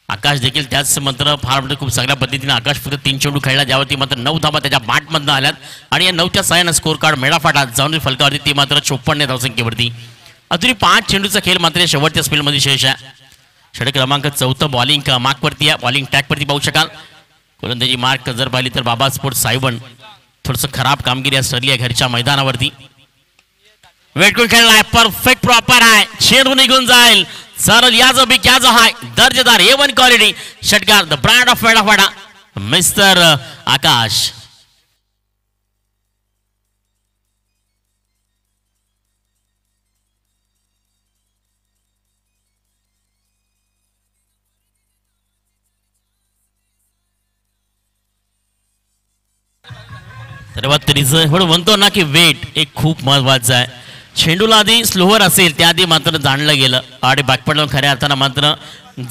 आकाश देखील त्याच मात्र फार खूप चांगल्या पद्धतीने आकाश फक्त 3 चेंडू खेळला ज्यावरती मात्र 9 धावा त्याच्या बॅटमधनं आल्यात आणि या 9च्या साह्यानं स्कोर कार्ड मेडाफाटात जाऊन फलकावरती ती मात्र 54 या धावसंख्येवरती. अजूनही 5 चेंडूचा खेळ मात्र शेवटच्या स्पेलमध्ये शेष आहे. षटक क्रमांक 4 बॉलिंग मार्कवरती आहे. बॉलिंग टॅकवरती पाहू शकाल. गोलंदाजी मार्क जर पाहिली तर बाबा स्पोर्ट्स सायबन थोडंसं खराब कामगिरी ठरली आहे घरच्या मैदानावरती. वेटकून खेळलाय, परफेक्ट प्रॉपर आहे, चेंडू निघून जाईल. सरळ याच बी क्या जो हाय दर्जेदार A1 क्वालिटी षटकार द ब्रँड ऑफ मेडाफाटा मिस्टर आकाश. म्हणतो ना की वेट एक खूप महत्वाचं आहे. चेंडूला आधी स्लोवर असेल त्याआधी मात्र जाणलं गेलं आणि बॅकपडला खऱ्या अर्थानं मात्र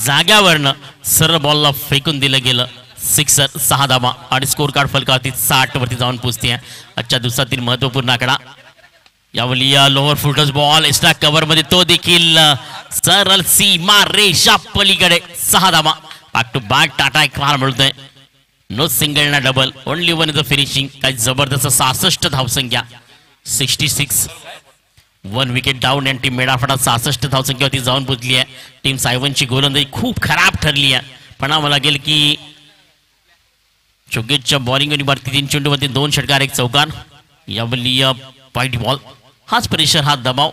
जाग्यावरनं सरळ बॉलला फेकून दिलं गेलं. सिक्सर 6 धावा आणि स्कोर कार्ड फलकावरती 60 वरती जाऊन पोचते. आजच्या दिवसातील महत्वपूर्ण आकडा. Yawali lower फुटस ball extra cover मध्ये तो देखील सरळ सीमा रेषा पलीकडे 6 धावा. बॅक टू बॅक टाटा एक फार मिळतोय. नो सिंगल ना double, only one is a finishing. काही जबरदस्त 66 धावसंख्या 66. 1 विकेट डाऊन आणि टीम मेडाफाटा 66 धावसंख्येवरती जाऊन पोहोचली आहे. टीम सायवनची गोलंदाजी खूप खराब ठरली आहे. पण आम्हाला लागेल की जोगेशच्या बॉलिंग आणि वरती 3 चेंडूवरती 2 षटकार 1 चौकार. यावली व्हाईट बॉल हाच प्रेशर हा दबाव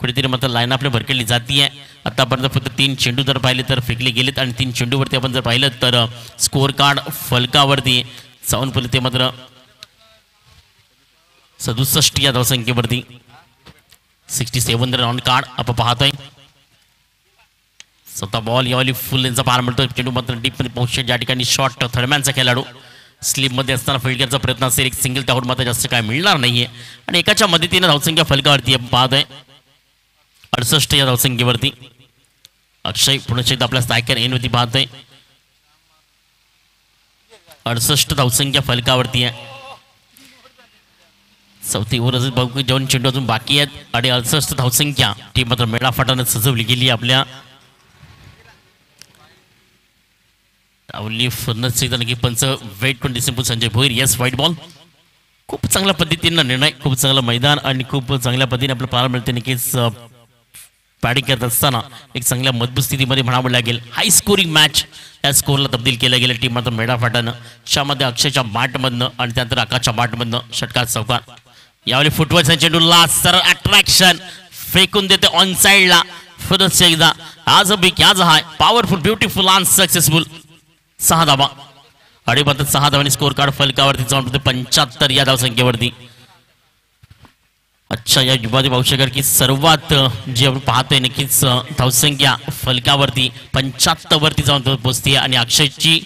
कुठेतरी मात्र लाईन आपल्या भरकळली जाती आहे. आतापर्यंत फक्त 3 चेंडू जर पाहिले तर फेकले गेलेत आणि 3 चेंडूवरती आपण जर पाहिलं तर स्कोर कार्ड फलकावरती जाऊन पहिले ते मात्र 67 या धावसंख्येवरती 67 रन कार्ड आपण पाहतोय. स्वतः बॉल यावली फुल यांचा पार मिळतोय. चेंडू मात्र डीप मध्ये पोहोचतो. ज्या ठिकाणी शॉट थर्डमॅनचा खेळाडू स्लिप मध्ये असताना फील्ड करण्याचा प्रयत्न असेल. एक सिंगल टाऊट मात्र जास्त काय मिळणार नाहीये आणि एकाच्या मदतीने धावसंख्या फलकावरती आपण पाहतोय. 68 या धावसंख्येवरती अक्षय पुन्हा एकदा आपल्या स्ट्रायकर एनवरती पाहतोय 68 धावसंख्या फलकावरती आहे चौथी ओव्हर बघू जेवण चेंडू अजून बाकी आहेत आणि 68 धावसंख्या टीम मात्र मेळाफाटाने सजवली गेली आपल्या नक्की पंच वेट पण December Sanjay Bhoir yes white ball खूप चांगल्या पद्धतीनं निर्णय खूप चांगलं मैदान आणि खूप चांगल्या पद्धतीने आपल्याला पाहायला मिळते नक्कीच बॅटिंग करत असताना एक चांगल्या मजबूत स्थितीमध्ये म्हणावं लागेल हाय स्कोरिंग मॅच या स्कोरला तब्दील केलं गेलं टीम मात्र मेळाफाटानं त्यामध्ये अक्षयच्या बाटमधनं आणि त्यानंतर आकाशच्या बाटमधनं षटकार चौकार यावेळी फुटबॉलचा चेंडूला सर अट्रॅक्शन फेकून देते ऑन साइडला परत एकदा आज बिग आज हाय पॉवरफुल ब्युटिफुल आणि सक्सेसफुल 6 धावा आणि मात्र 6 धावांनी स्कोर कार्ड फलकावरती जाऊन 75 या धावसंख्येवरती अच्छा या युवादी पाहू की सर्वात जे आपण पाहतोय नक्कीच धावसंख्या फलकावरती 75 वरती जाऊन पोहोचते आणि अक्षयची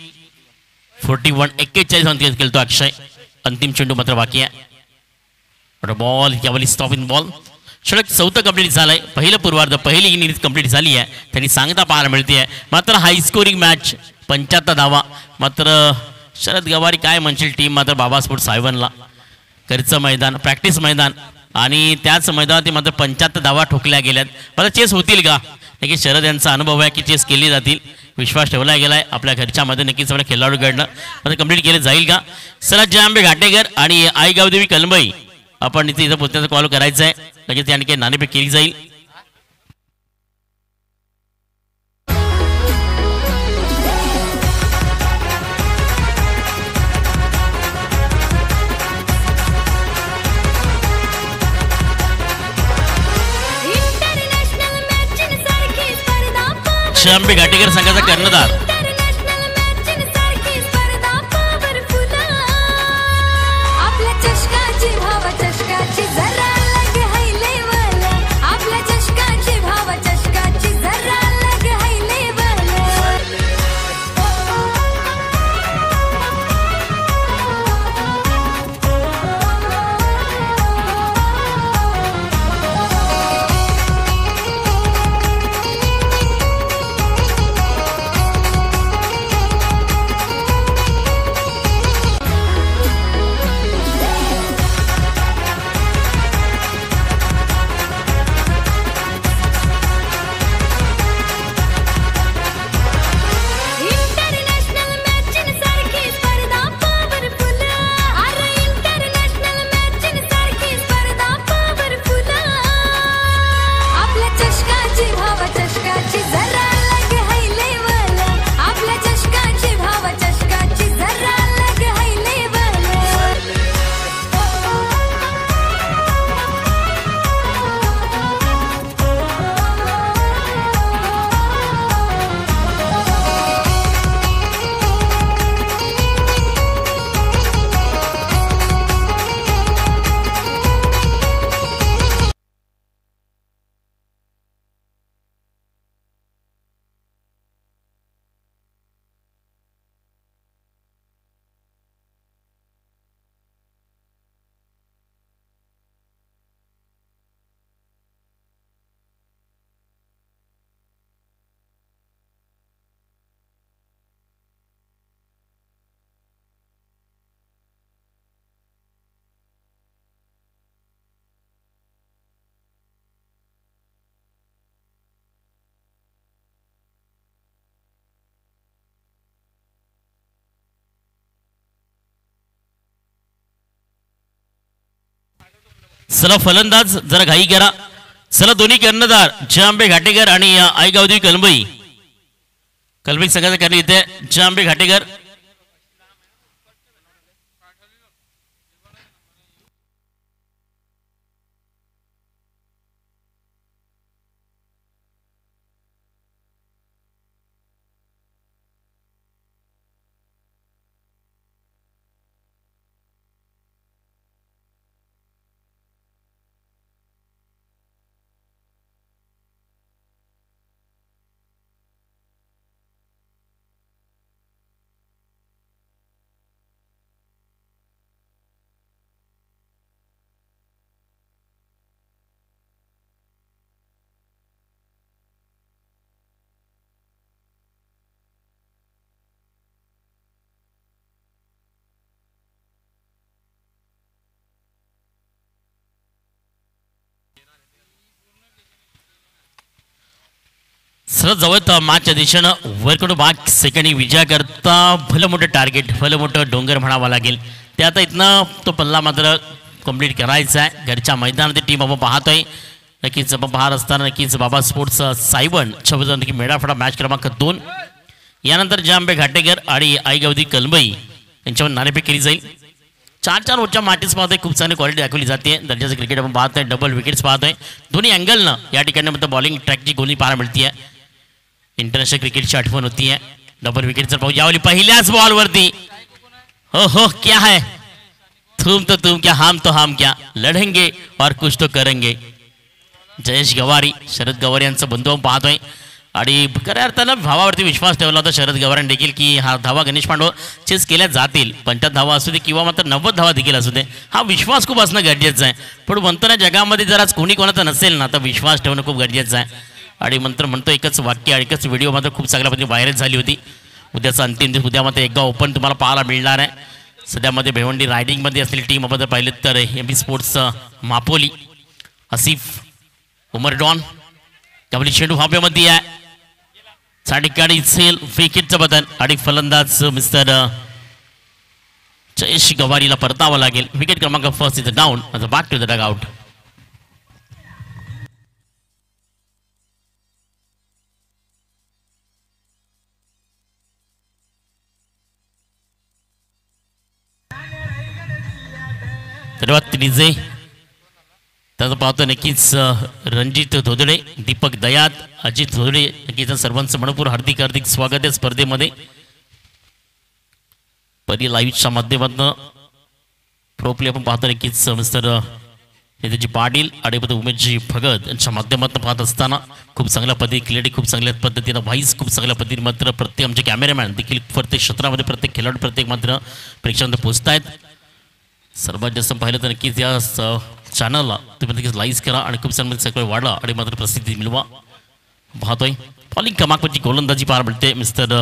41 अंकित केलतो अक्षय अंतिम चेंडू मात्र बाकी आहे बॉल यावेळी स्टॉप इन बॉल षटक चौथं कंप्लीट झालंय पहिलं पूर्वार्ध पहिली इनिंग कंप्लीट झाली आहे त्यांनी सांगता पाहायला मिळते मात्र हाय स्कोरिंग मॅच 75 धावा मात्र शरद गवारी काय म्हणशील टीम मात्र बाबा स्पोर्ट्स 7ला घरचं मैदान प्रॅक्टिस मैदान आणि त्याच मैदानात मात्र 75 धावा ठोकल्या गेल्यात मला चेस होतील का नक्की शरद यांचा अनुभव आहे की चेस केली जातील विश्वास ठेवला गेलाय आपल्या घरच्या मध्ये नक्कीच आपल्या खेळाडूकडनं मात्र कंप्लीट केलं जाईल का चला जयांबे घाटेकर आणि आई गावदेवी कलंबई आपण इथे पोहोचण्याचा कॉल करायचा आहे लगेच या ठिकाणी नाणेफेक केली जाईल जयांबे घाटेकर संघाचा कर्णधार चला फलंदाज जरा घाई करा चला दोन्ही कर्णधार जयांबे घाटेकर आणि आई गावदेवी कलंबई संघाचा कर्णधार इथे जयांबे घाटेकर सरळ जवळ मॅचच्या दिशेनं वरकडून बाग सेकंडी विजय करता भलं मोठं टार्गेट भलं मोठं डोंगर म्हणावं लागेल. ते आता इथनं तो पल्ला मात्र कंप्लीट करायचा आहे. घरच्या मैदानात टीम आपण पाहतोय. नक्कीच आपण पाहत असताना नक्कीच बाबा स्पोर्ट्स सायबन 26 नक्की मेळाफडा मॅच क्रमांक 2. यानंतर जांबे घाटेकर आणि आई गवदी कलमई यांच्यावर नाणेफेक केली जाईल. 4-4 ओव्हरच्या मॅचेस पाहतोय. खूप चांगली क्वालिटी दाखवली जाते. दर्जाचं क्रिकेट आपण पाहतोय. डबल विकेट्स पाहतोय. दोन्ही अँगलनं या ठिकाणी मग बॉलिंग ट्रॅकची गोली पाहायला मिळते. इंटरनॅशनल क्रिकेटची आठवण होती. डबल विकेटचा पाहू यावली पहिल्याच बॉलवरती. हो क्या है तुम क्या हम क्या लढेंगे और कुछ तो करेंगे. जयेश गवारी शरद गवारी यांचा बंधू पाहतोय. आणि खऱ्या अर्थानं धावावरती विश्वास ठेवला होता शरद गवारांनी देखील की हा धावा गणेश पांडव चेस केल्या जातील. 50 धावा असू दे किंवा मात्र 90 धावा देखील असू दे. हा विश्वास खूप असणं गरजेचं आहे. पण म्हणतो ना जगामध्ये जर आज कोणी कोणाचा नसेल ना तर विश्वास ठेवणं खूप गरजेचं आहे. आणि मंत्र म्हणतो एकच वाक्य एकच व्हिडिओ मात्र खूप चांगल्या पद्धतीने व्हायरल झाली होती. उद्याचा अंतिम दिवस उद्या मात्र एकदा ओपन तुम्हाला पाहायला मिळणार आहे. सध्यामध्ये भिवंडी रायडिंगमध्ये असलेली टीम आपण जर पाहिलं तर MP स्पोर्ट्स मापोली आसिफ उमर डॉन कबड्डी चेंडू हवेमध्ये आहे. ठिकाणी सेल विकेटचं बदल आणि फलंदाज मिस्टर जयेश गवारीला परतावं लागेल. विकेट क्रमांक first is down back to the dugout. धन्यवाद निजे. त्याचं पाहतो नक्कीच रणजित धोदडे दीपक दयात अजित धोदडे नक्कीच सर्वांचं मनपूर हार्दिक हार्दिक स्वागत आहे स्पर्धेमध्ये. परी लाईव्हच्या माध्यमातून प्रोप्ले आपण पाहतो नक्कीच मिस्टर नेताजी पाटील आणि उमेशजी भगत यांच्या माध्यमातून पाहत असताना खूप चांगल्या पद्धती क्लिअरिटी खूप चांगल्या पद्धतीनं व्हाईस खूप चांगल्या पद्धतीने मात्र प्रत्येक आमचे कॅमेरामॅन देखील प्रत्येक क्षेत्रामध्ये प्रत्येक खेळाडू प्रत्येक मात्र प्रेक्षकांना पोहोचत आहेत. सर्वात जास्त पाहिलं तर नक्कीच या चॅनलला तुम्ही नक्कीच लाईक करा आणि खूप चांगलं सगळं वाढवा आणि मात्र प्रसिद्धी मिळवा. पाहतोय बॉलिंग क्रमांकाची गोलंदाजी पाहायला मिळते. मिस्टर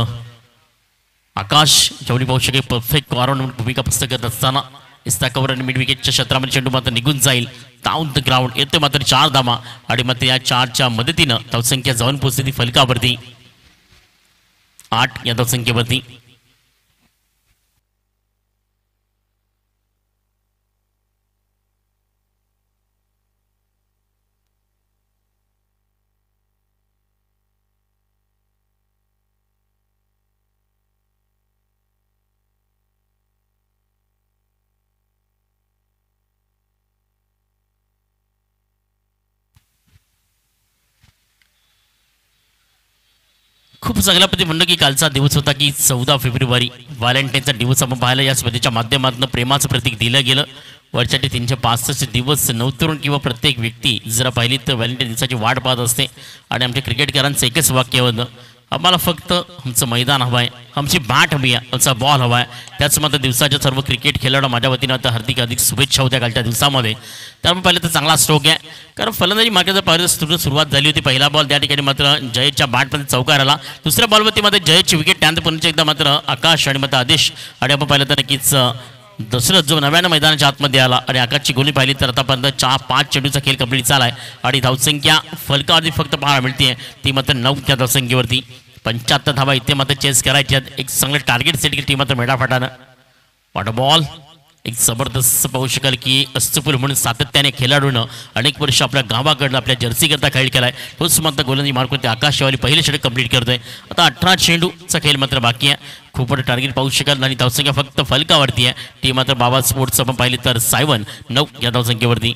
आकाश जेवढी पाहू शकेल परफेक्ट ऑलराऊंड भूमिका पुस्तक करत असताना इस्ता कवर आणि मिड विकेटच्या क्षेत्रामध्ये चेंडू मात्र निघून जाईल. डाऊन द ग्राउंड येते मात्र 4 धावा आणि मात्र या 4च्या मदतीनं धावसंख्या जाऊन पोहोचली ती फलकावरती 8 या धावसंख्येवरती. खूप चांगल्या पद्धतीने म्हणलं की कालचा दिवस होता की 14 फेब्रुवारी व्हॅलेंटाईनचा दिवस आपण पाहिला. या स्पर्धेच्या माध्यमातून प्रेमाचं प्रतीक दिलं गेलं. वर्षाचे 365 दिवस नवतरुण किंवा प्रत्येक व्यक्ती जरा पाहिली तर व्हॅलेंटाईन दिवसाची वाट पाहत असते. आणि आमच्या क्रिकेटकरांचं एकच वाक्य होतं आम्हाला फक्त आमचं मैदान हवं आहे आमची बॅट हवी आहे आमचा बॉल हवा आहे. त्याच मात्र दिवसाच्या सर्व क्रिकेट खेळाडू माझ्या वतीनं आता हार्दिक हार्दिक शुभेच्छा होत्या कालच्या दिवसामध्ये. त्यामुळे पाहिलं तर चांगला स्ट्रोक आहे कारण फलंदाजी मार्गाचा पाहिलं सुरुवात झाली होती. पहिला बॉल त्या ठिकाणी मात्र जयेशच्या बॅटमध्ये चौकार आला. दुसऱ्या बॉलवरती मात्र जयेशची विकेट त्यानंतर पुन्हा एकदा मात्र आकाश आणि मात्र आदेश आणि आपण पाहिलं तर नक्कीच दशरथ जो नव्यानं मैदानाच्या आतमध्ये आला आणि आकाशची गोली पाहिली तर आतापर्यंत 5 चेंडूचा खेळ कंप्लीट झाला आहे. आणि धावसंख्या फलकावरती फक्त पाहायला मिळते ती मात्र 9 त्या धावसंख्येवरती 75 धावा इथे मात्र चेस करायची. एक चांगलं टार्गेट सेट केली टीम मात्र मेडाफाटानं. वॉट बॉल एक जबरदस्त पाहू शकाल की अस्तपूर म्हणून सातत्याने खेळाडूनं अनेक वर्ष आपल्या गावाकडनं आपल्या जर्सीकरता खेळ केला आहे. तोच मात्र गोलंदाजी मार्क ते आकाशवाली पहिले षटक कंप्लीट करतोय. आता 18 चेंडूचा खेळ मात्र बाकी आहे. खूप मोठं टार्गेट पाहू शकाल आणि धावसंख्या फक्त फलकावरती आहे. ती मात्र बाबा स्पोर्ट्स आपण पाहिली तर 9 या धावसंख्येवरती.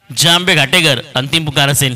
जांबे घाटेकर अंतिम पुकार असेल.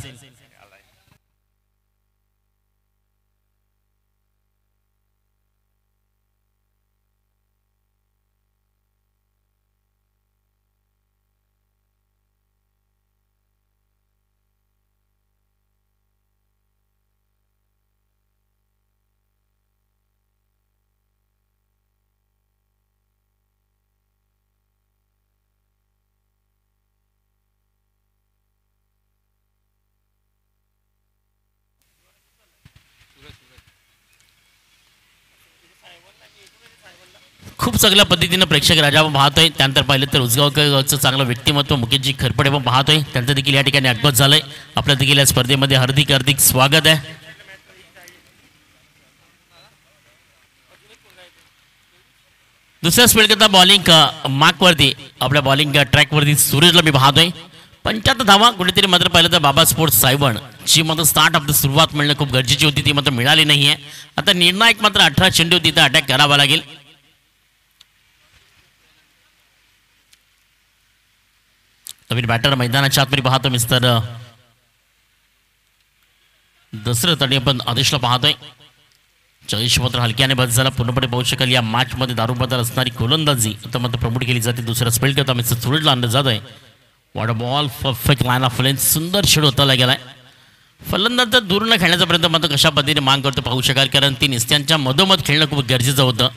खूप चांगल्या पद्धतीनं प्रेक्षक राजा आपण पाहतोय. त्यानंतर पाहिलं तर उजगावकरचं चांगलं व्यक्तिमत्व मुकेशजी खरपडे आपण पाहतोय. त्यांचं देखील या ठिकाणी आगमन झालंय. आपल्या देखील या स्पर्धेमध्ये हार्दिक हार्दिक स्वागत आहे. दुसऱ्या स्पीड करता बॉलिंग मार्कवरती आपल्या बॉलिंग ट्रॅकवरती सूरजला मी पाहतोय 75 धावा. कुठेतरी मात्र पाहिलं तर बाबा स्पोर्ट्स सायबन ची मात्र स्टार्ट ऑफ द सुरुवात मिळणं खूप गरजेची होती, ती मात्र मिळाली नाहीये. आता निर्णायक मात्र 18 चेंडू तिथे अटॅक करावा लागेल. नवीन बॅटर मैदानाच्या आतमध्ये पाहतो मिस्टर दशरथ आणि आपण आदेशला पाहतोय. जयेश मात्र हलक्याने बस झाला, पूर्णपणे पाहू शकाल या मॅच मध्ये दारूबद्दल असणारी गोलंदाजी आता मात्र प्रमोट केली जाते. दुसरा स्पेल करता मिस्टर सूरजला आणलं जात आहे. What a ball, perfect line of length, सुंदर शेड होताला गेलाय. फलंदाज तर दूर न खेळण्याचा प्रयत्न मात्र कशा पद्धतीने मांग करतो पाहू शकाल, कारण ती निस्त्यांच्या मधोमध खेळणं खूप गरजेचं होतं.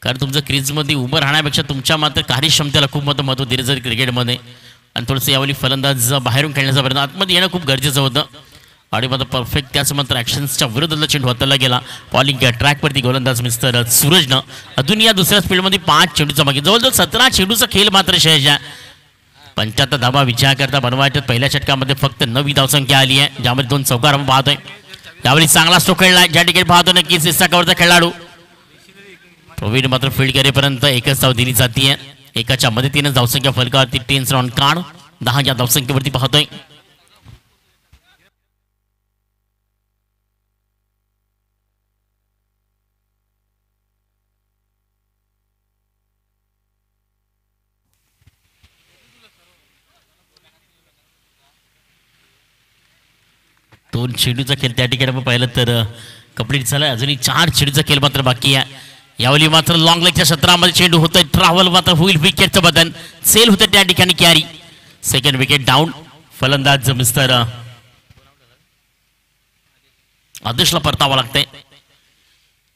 कारण तुमचं क्रीजमध्ये उभं राहण्यापेक्षा तुमच्या मात्र कार्यक्षमतेला खूप मोठं महत्त्व दिलं जातं क्रिकेटमध्ये. आणि थोडंसं यावेळी फलंदाज बाहेरून खेळण्याचा प्रयत्न आतमध्ये येणं खूप गरजेचं होतं. आणि मात्र परफेक्ट त्याच मात्र ॲक्शन्सच्या विरोधातला चेंडू हाताला गेला. बॉलिंग ट्रॅकवरती गोलंदाज मिस्टर सूरजनं अजून या दुसऱ्या स्पीडमध्ये 5 चेंडूचा मागे जवळजवळ 17 चेंडूचा खेळ मात्र शेष आहे. 75 धावा विचार करता बनवायच्यात. पहिल्या षटकामध्ये फक्त 9 धावसंख्या आली आहे, ज्यामध्ये 2 चौकार आपण पाहतोय. यावेळी चांगला स्ट्रोक खेळलाय, ज्या ठिकाणी पाहतो नक्कीच हिस्सा कवरचा खेळाडू प्रवीण मात्र फील्ड करेपर्यंत एकच धाव दिली जाते. एकाच्या मदतीने धावसंख्या फलकावरती 10 रन काढ 10 या धावसंख्येवरती पाहतोय. दोन चेंडूचा खेळ त्या ठिकाणी आपण पाहिलं तर कंप्लीट झाला. अजूनही 4 चेंडूचा खेळ मात्र बाकी आहे. यावेळी मात्र लॉंग लेगच्या क्षेत्रामध्ये चेंडू होतोय. ट्रॅव्हल मात्र होईल, विकेटचं बदन सेल होतं त्या ठिकाणी कॅरी. Second wicket down. फलंदाज मिस्टर आदेशला परतावं लागतंय,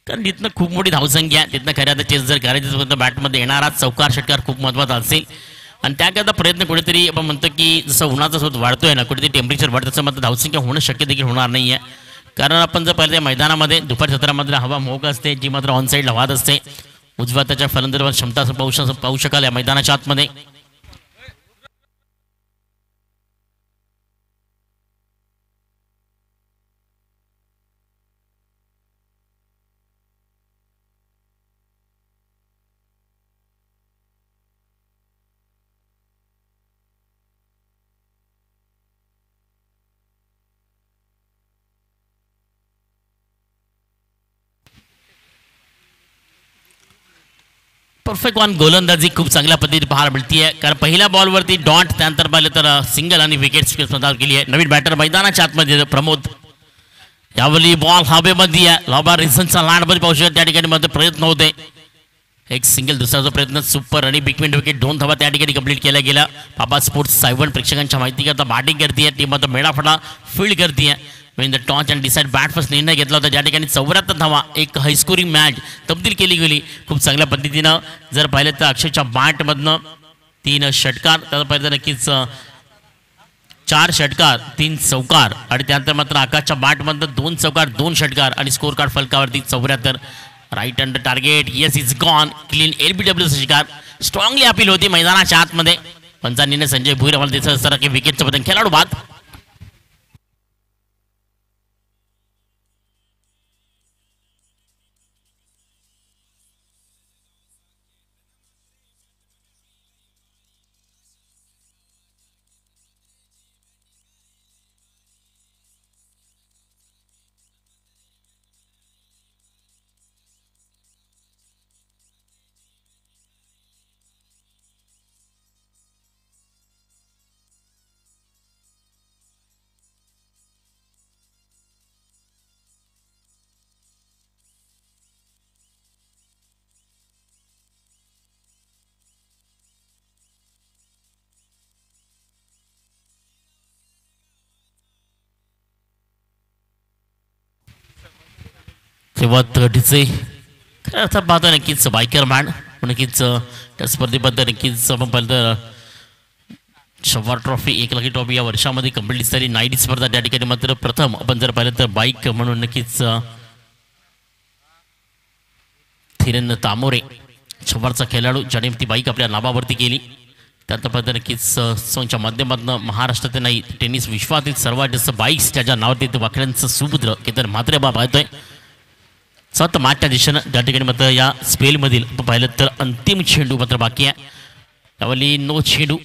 कारण तिथनं खूप मोठी धावसंख्या, तिथनं खऱ्या तर चेस जर करायचं तर बॅटमध्ये येणारा चौकार षटकार खूप महत्त्वाचा असेल. आणि त्याकरता प्रयत्न कुठेतरी आपण म्हणतो की जसं उन्हाचा स्रोत वाढतोय ना, कुठेतरी टेम्परेचर वाढतं तसं मात्र धावसंख्या होणं शक्य देखील होणार नाही आहे. कारण आपण जर पाहिलं त्या मैदानामध्ये दुपारी सत्रामध्ये हवा मोक असते, जी मात्र ऑन साईडला वाहत असते. उजव्या त्याच्या फलंदाज क्षमता पाहू शकाल या मैदानाच्या आतमध्ये. परफेक्ट वन गोलंदाजी खूप चांगल्या पद्धतीने पाहायला मिळते, कारण पहिल्या बॉलवरती डॉट, त्यानंतर पाहिलं तर सिंगल आणि विकेट स्पर्धा केली आहे. नवीन बॅटर मैदानाच्या आतमध्ये प्रमोद. यावेळी बॉल हवेमध्ये आहे, लॉबा रिसनचा लांडमध्ये पाहू शकतो त्या ठिकाणी मध्ये प्रयत्न होते. एक सिंगल, दुसऱ्याचा प्रयत्न सुपर आणि बिग विकेट 2 धावा त्या ठिकाणी कंप्लीट केल्या गेल्या. बाबा स्पोर्ट्स सायबन प्रेक्षकांच्या माहिती करता बॅटिंग करते, टीम मध्ये मेळाफडा फील्ड करते. The toss and decide bat first निर्णय घेतला होता, ज्या ठिकाणी 74 धावा एक हायस्कोरिंग मॅच तब्दील केली गेली खूप चांगल्या पद्धतीनं. जर पाहिलं तर अक्षयच्या बॅटमधनं 3 षटकार, त्याचा पाहिलं तर नक्कीच 4 षटकार 3 चौकार, आणि त्यानंतर मात्र आकाशच्या बॅटमधनं 2 चौकार 2 षटकार आणि स्कोर कार्ड फलकावरती 74. Right under target, yes is gone, clean LBW षटकार. स्ट्रॉंगली अपील होती मैदानाच्या आतमध्ये. पंचांनी संजय भुईर आम्हाला दिसत असताना की विकेटचं बदल खेळाडू बाद. तेव्हा तटीचे खरं अर्थात पाहतो नक्कीच बायकर मॅन, नक्कीच त्या स्पर्धेबद्दल नक्कीच आपण पाहिलं तर शव्वार ट्रॉफी 1 लाख ट्रॉफी या वर्षामध्ये कंप्लीट झाली. नाईट स्पर्धा त्या ठिकाणी मात्र प्रथम आपण जर पाहिलं तर बाईक म्हणून नक्कीच थिरन तामोरे शव्वारचा खेळाडू ज्याने ती बाईक आपल्या नावावरती केली. त्यानंतर पाहिलं नक्कीच संघच्या माध्यमातून महाराष्ट्रात नाही टेनिस विश्वातील सर्वात जास्त बाईक्स त्याच्या नावावरती वाकड्यांचं सुपुत्र केतन म्हात्रे बाब पाहतोय. सत मागच्या दिशेनं त्या ठिकाणी मात्र या स्पेलमधील आपण पाहिलं तर अंतिम चेंडू मात्र बाकी आहे. त्यावेळी नो चेंडू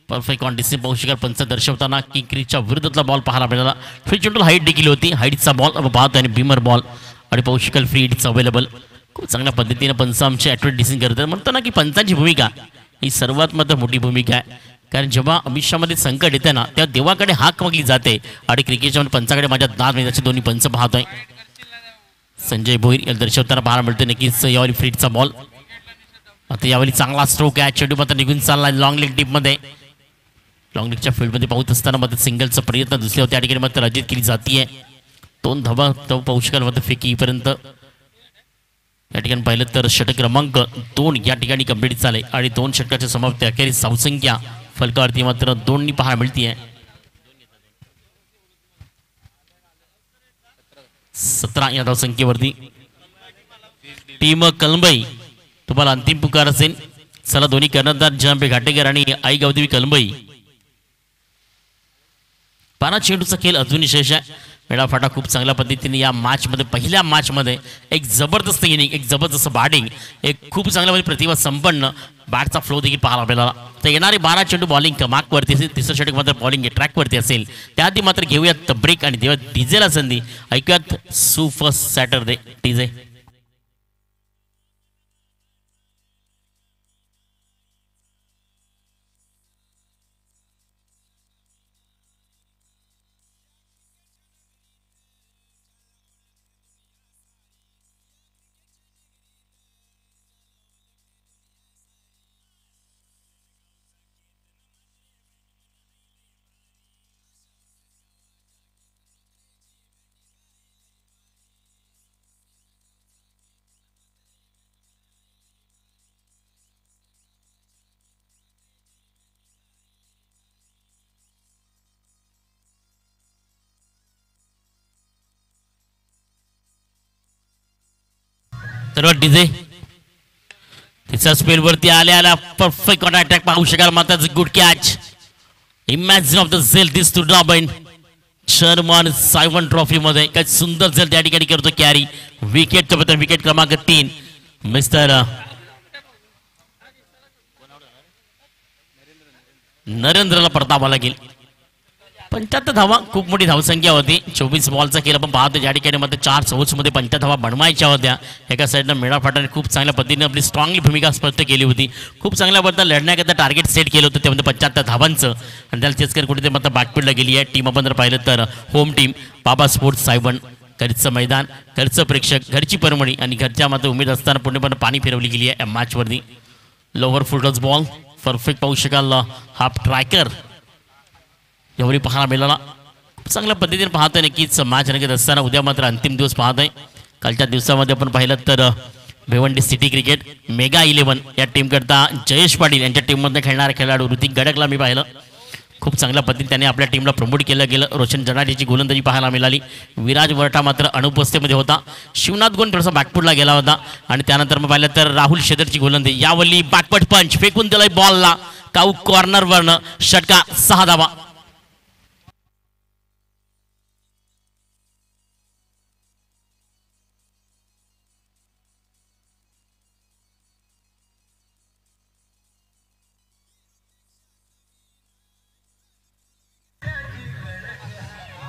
परफेक्ट ऑन डिसिप्लिन पाहू शकाल. पंच दर्शवताना किंक्रीच्या विरुद्धतला बॉल पाहायला मिळाला. फ्री चेंडूला हाईट देखील होती. हाईटचा बॉल आपण पाहतो आणि बीमर बॉल आणि पाहू शकाल फ्री हिट्स अवेलेबल. खूप चांगल्या पद्धतीने पंच आमचे ॲक्युरेट डिसिजन करतात. म्हणतो ना की पंचांची भूमिका ही सर्वात मात्र मोठी भूमिका आहे. कारण जेव्हा आयुष्यामध्ये संकट येते ना तेव्हा देवाकडे हाक मागली जाते आणि क्रिकेटच्या पंचाकडे माझ्या दाद मिळण्याचे दोन्ही पंच पाहतोय. संजय भोईर याला दर्शवताना पाहायला मिळते नक्कीच यावेळी फ्रीटचा बॉल. आता यावेळी चांगला स्ट्रोक आहे. चेंडू मात्र निघून चालला लॉंग लेग टीपमध्ये. लॉंग लेगच्या फील्डमध्ये पाहत असताना मात्र सिंगलचा प्रयत्न दुसऱ्या त्या ठिकाणी मात्र रजित केली जाते. 2 धावा तो पाहू शकाल मात्र फेकीपर्यंत या ठिकाणी पाहिलं तर षटक क्रमांक 2 या ठिकाणी कंप्लीट झाले आणि 2 षटकाच्या समाप्ती अखेरीस धावसंख्या फलकावरती मात्र 2 पाहायला मिळते. 17 या धावसंख्येवरती टीम कलंबई तुम्हाला अंतिम पुकार असेल. चला दोन्ही कर्णधार जंपे घाटेकर आणि आई गावदेवी कलंबई. 12 चेंडूचा खेळ अजूनही शेष आहे. मेळाफाटा खूप चांगल्या पद्धतीने या मॅचमध्ये पहिल्या मॅचमध्ये एक जबरदस्त इनिंग एक जबरदस्त बॅटिंग एक खूप चांगल्या प्रतिभा संपन्न बॅटचा फ्लो देखील पाहायला मिळाला. तर येणारे 12 चेंडू बॉलिंग कमाकवरती असेल. तिसरं षटक मात्र बॉलिंग ट्रॅकवरती असेल. त्याआधी मात्र घेऊयात ब्रेक आणि देऊयात डीजेला संधी. ऐकूयात सुपर सॅटरडे डीजे. तर डीजे तिचा स्पेलवरती आल्या परफेक्ट ऑन अटॅक पाहू शकाल. मात्र good catch. Imagine of the झेल this tournament Sherman Simon trophy मध्ये काय सुंदर झेल त्या ठिकाणी करतो कॅरी. विकेट क्रमांक 3 मिस्टर नरेंद्रला परतावा लागेल. 75 धावा खूप मोठी धावसंख्या होती. 24 बॉलचा खेळ आपण पाहतो ज्या ठिकाणी मात्र 4 ओव्हर्समध्ये 75 धावा बनवायच्या होत्या. एका साईडनं मेळाफाटाने खूप चांगल्या पद्धतीने आपली स्ट्रॉंगली भूमिका स्पष्ट केली होती. खूप चांगल्या पद्धतीने लढण्याकरता टार्गेट सेट केलं होतं त्यामध्ये 75 धावांचं आणि त्याला चेस कर कुठे मात्र बॅकफील्डला गेली आहे. टीम आपण जर पाहिलं तर होम टीम बाबा स्पोर्ट्स सायबन घरचं मैदान घरचं प्रेक्षक घरची परमणी आणि घरच्या मात्र उमेद असताना पूर्णपणे पाणी फिरवली गेली आहे या मॅचवरती. लोअर फुलटॉस बॉल परफेक्ट पाहू शकाल. हाफ ट्रॅकर यावेळी पाहायला मिळाला. खूप चांगल्या पद्धतीने पाहतोय नक्कीच मॅच रंगत असताना. उद्या मात्र अंतिम दिवस पाहतोय. कालच्या दिवसामध्ये आपण पाहिलं तर भिवंडी सिटी क्रिकेट मेगा 11 या टीमकरता जयेश पाटील यांच्या टीममधून खेळणारा खेळाडू ऋतिक गडकला मी पाहिलं. खूप चांगल्या पद्धतीने त्याने आपल्या टीमला प्रमोट केलं गेलं. रोशन जनाडेची गोलंदाजी पाहायला मिळाली. विराज वरठा मात्र अनुपस्थितीमध्ये होता. शिवनाथ गोंड थोडासा बॅकफुटला गेला होता आणि त्यानंतर मग पाहिलं तर राहुल शेदरची गोलंदाजी. यावली बॅकपट पंच फेकून दिलाय बॉलला काऊ कॉर्नरवरनं. षटका 6 धावा.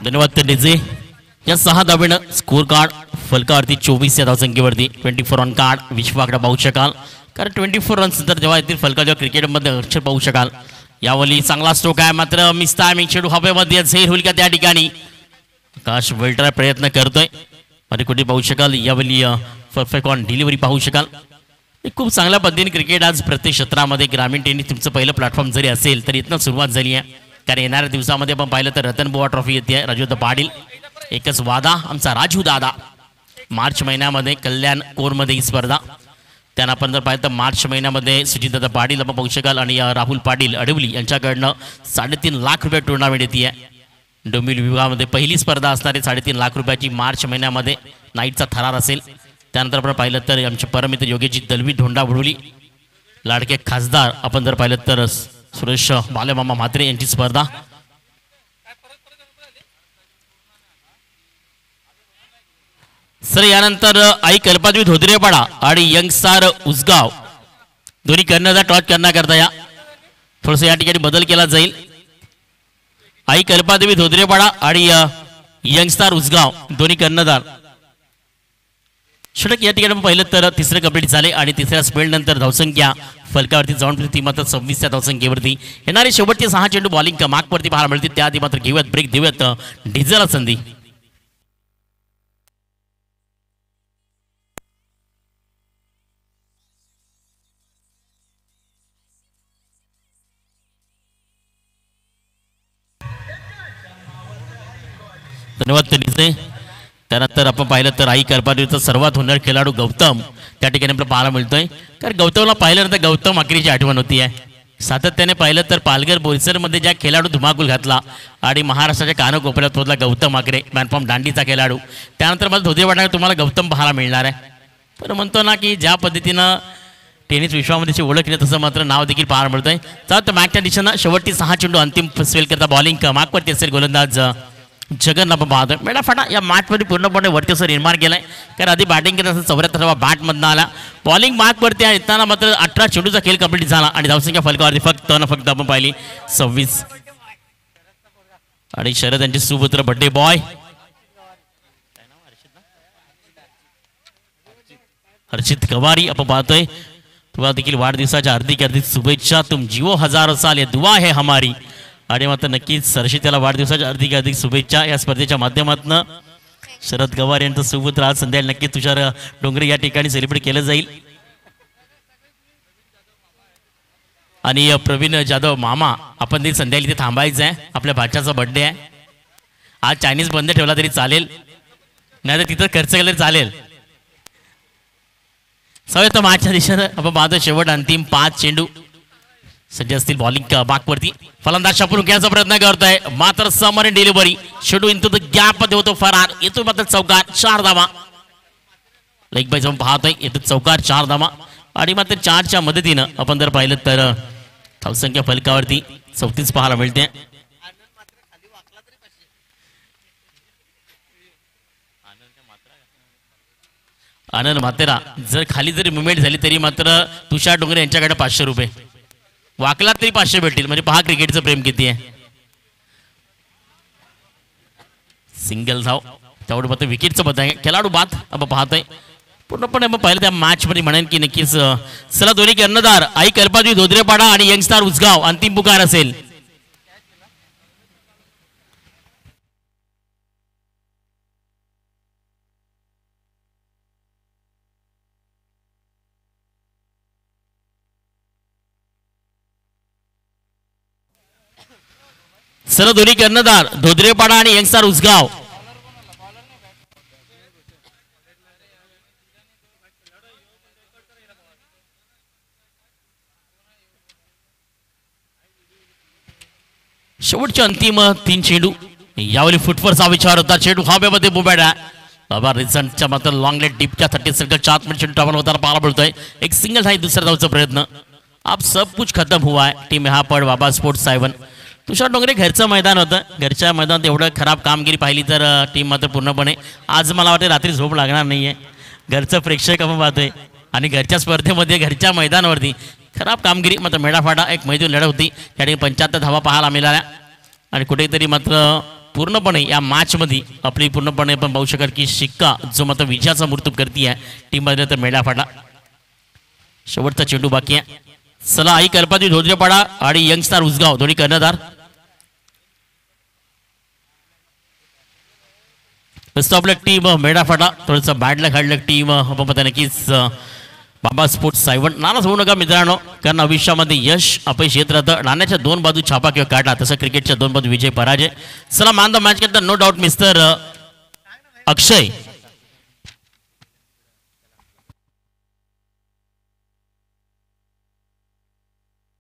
धन्यवाद डीजे. या 6 धावेनं स्कोर कार्ड फलकावरती 24 या धावसंख्येवरती 24 ऑन कार्ड विश्वाकडे पाहू शकाल. कारण 24 रन्स तर जेव्हा येतील फलका जेव्हा क्रिकेटमध्ये अक्षर पाहू शकाल. यावली चांगला स्ट्रोक आहे मात्र मिस्ता चेंडू हवेमध्ये झेल होईल का त्या ठिकाणी. आकाश वेल्टर प्रयत्न करतोय मध्ये कुठे पाहू शकाल. यावली परफेक्ट ऑन डिलिव्हरी पाहू शकाल. खूप चांगल्या पद्धतीने क्रिकेट आज प्रत्येक क्षेत्रामध्ये ग्रामीण टेनिस तुमचं पहिलं प्लॅटफॉर्म जरी असेल तरी इथनं सुरुवात झाली आहे. कारण येणाऱ्या दिवसामध्ये आपण पाहिलं तर रतन बुवा ट्रॉफी येते. राजू पाटील एकच वादा आमचा राजू दादा. मार्च महिन्यामध्ये कल्याण कोरमध्ये ही स्पर्धा. त्यांना आपण जर पाहिलं तर मार्च महिन्यामध्ये सुजितदादा पाटील आपण पाहू शकाल आणि राहुल पाटील अडवली यांच्याकडनं 3.5 लाख रुपये टुर्नामेंट येते आहे. डोंबिवली विभागामध्ये पहिली स्पर्धा असणारी 3.5 लाख रुपयाची मार्च महिन्यामध्ये नाईटचा थरार असेल. त्यानंतर आपण पाहिलं तर आमचे परमित्र योगेशजी दलवी धोंडा बुडवली लाडके खासदार आपण जर पाहिलं तर सुरेश बालेमामा म्हात्रे यांची स्पर्धा. सर यानंतर आई कल्पादेवी धोत्रेपाडा आणि यंग स्टार उसगाव दोन्ही कर्णधार टॉच करण्याकरता या थोडस या ठिकाणी बदल केला जाईल. आई कल्पादेवी धोत्रेपाडा आणि यंग स्टार उसगाव दोन्ही कर्णधार. षटक या ठिकाणी पहिलं तर तिसरं कंप्लीट झाले आणि तिसऱ्या स्पेल नंतर धावसंख्या फलकावरती जाऊन ती मात्र 26 धावसंख्येवरती येणारे शेवटचे 6 चेंडू बॉलिंग मागवरती पाहायला मिळतील. त्याआधी मात्र घेऊयात ब्रेक देऊयात डिझेलला संधी. धन्यवाद तनिसे. त्यानंतर आपण पाहिलं तर आई कल्पादेवीचा सर्वात हुनर खेळाडू गौतम त्या ठिकाणी आपल्याला पाहायला मिळतोय. कारण गौतमला पाहिल्यानंतर गौतम आखरीची आठवण होती आहे. सातत्याने पाहिलं तर पालघर बोईसरमध्ये ज्या खेळाडू धुमाकूल घातला आणि महाराष्ट्राच्या कानाकोपऱ्यात पोहोचला गौतम आकरे मॅनफॉर्म दांडीचा खेळाडू. त्यानंतर मला धोत्रेपाड्यात तुम्हाला गौतम पाहायला मिळणार आहे. पण म्हणतो ना की ज्या पद्धतीनं टेनिस विश्वामध्ये ओळख केली तसं मात्र नाव देखील पाहायला मिळतंय. तर मॅचच्या दिशेनं शेवटची 6 चेंडू अंतिम स्पेल करता बॉलिंग मागवरती असेल गोलंदाज जगन आपण पाहतोय. मेडाफाटा या मॅचमध्ये पूर्णपणे वर्चस्व निर्माण केलंय. कारण आधी बॅटिंग करत असताना 74 बॅटमधनं आला. बॉलिंग मार्कवरती येताना मात्र 18 चेंडूचा खेळ कंप्लीट झाला आणि धावसंख्या फलकावरती फक्त आपण पाहिली 26. आणि शरद यांचे सुपुत्र बड्डे बॉय हर्षित कवारी आपण पाहतोय. तुम्हाला देखील वाढदिवसाच्या हार्दिक शुभेच्छा. तुम जिओ हजारो साल, दुआ है हमारी. आणि मात्र नक्कीच हर्षिताला वाढदिवसाच्या हार्दिक शुभेच्छा. या स्पर्धेच्या माध्यमातून शरद गवार यांचं सुपुत्र आज संध्याकाळी नक्कीच तुषार डोंगरे या ठिकाणी सेलिब्रेट केलं जाईल. आणि प्रवीण जाधव मामा आपण ते संध्याकाळी इथे थांबायचं आहे. आपल्या भाच्याचा बर्थडे आहे. आज चायनीज बंद ठेवला तरी चालेल, नाही तर तिथं खर्च केला तरी चालेल. सवय तर मॅचच्या दिशेनं आपण पाहतो शेवट अंतिम 5 चेंडू सज्ज असतील. बॉलिंग बाकवरती फलंदाज शापूर घ्यायचा प्रयत्न करतोय मात्र समोर डिलिव्हरी शेडू इंटू द गॅप मध्ये होतो फरार. येतो मात्र चौकार 4 धावा. लेग बाय जाऊन पाहतोय येतो चौकार 4 धावा. आणि मात्र 4च्या मदतीनं आपण जर पाहिलं तर धावसंख्या फलकावरती 34 पाहायला मिळते. आनंद मातेरा जर खाली जरी मुवमेंट झाली तरी मात्र तुषार डोंगरे यांच्याकडे 500 रुपये. वाकला तरी 500 भेटतील. म्हणजे पहा क्रिकेटचं प्रेम किती आहे. सिंगल धाव तेवढं मात्र विकेटचं बद्ध आहे. खेळाडू बाद आपण पाहतोय पूर्णपणे. आपण पाहिलं त्या मॅच मध्ये म्हणेन की नक्कीच चला दोन्ही कर्णधार आई कल्पादेवी धोत्रेपाडा आणि यंग स्टार उसगाव अंतिम पुकार असेल. सर दोन्ही कर्णधार धोत्रेपाडा आणि यंग स्टार उसगाव. शेवटचे अंतिम 3 चेंडू. यावेळी फुटफोर्सचा विचार होता. चेंडू हवेमध्ये बुबाडा बाबा रिझल्टच्या मात्र लॉंग लेट डीपच्या 30 सेकंड 4 मिनिट चेंडू टाकून होताना पाहायला मिळतोय. एक सिंगल आहे दुसरा धावचा प्रयत्न. अब सब कुछ खत्म हुआ है. टीम हा पड बाबा स्पोर्ट्स 7. तुषार डोंगरे घरचं मैदान होतं. घरच्या मैदानात एवढं खराब कामगिरी पाहिली तर टीम मात्र पूर्णपणे आज मला वाटते रात्री झोप लागणार नाहीये. घरचं प्रेक्षक आपण पाहतोय आणि घरच्या स्पर्धेमध्ये घरच्या मैदानावरती खराब कामगिरी मात्र मेडाफाटा एक मैदान लढत होती. त्या ठिकाणी 75 धावा पाहायला मिळाल्या आणि कुठेतरी मात्र पूर्णपणे या मॅचमध्ये आपली पूर्णपणे आपण पाहू शकाल की शिक्का जो मात्र विजयाचा मूर्तूप करते आहे टीममध्ये तर मेडाफाटा. शेवटचा चेंडू बाकी आहे. चला आई कल्पादेवी धोत्रेपाडा आणि यंग स्टार उसगाव दोन्ही कर्णधार. आपल्या टीम मेडाफाटा थोडंसं बॅडला काढलं टीम आपण पता नक्कीच बाबा स्पोर्ट्स 7. नाराज होऊ नका मित्रांनो, कारण आयुष्यामध्ये यश अपयश येत राहतं. नाण्याच्या 2 बाजू छापा किंवा काटा तसं क्रिकेटच्या 2 बाजू विजय पराजय. चला मान द मॅच करता नो डाऊट मिस्टर अक्षय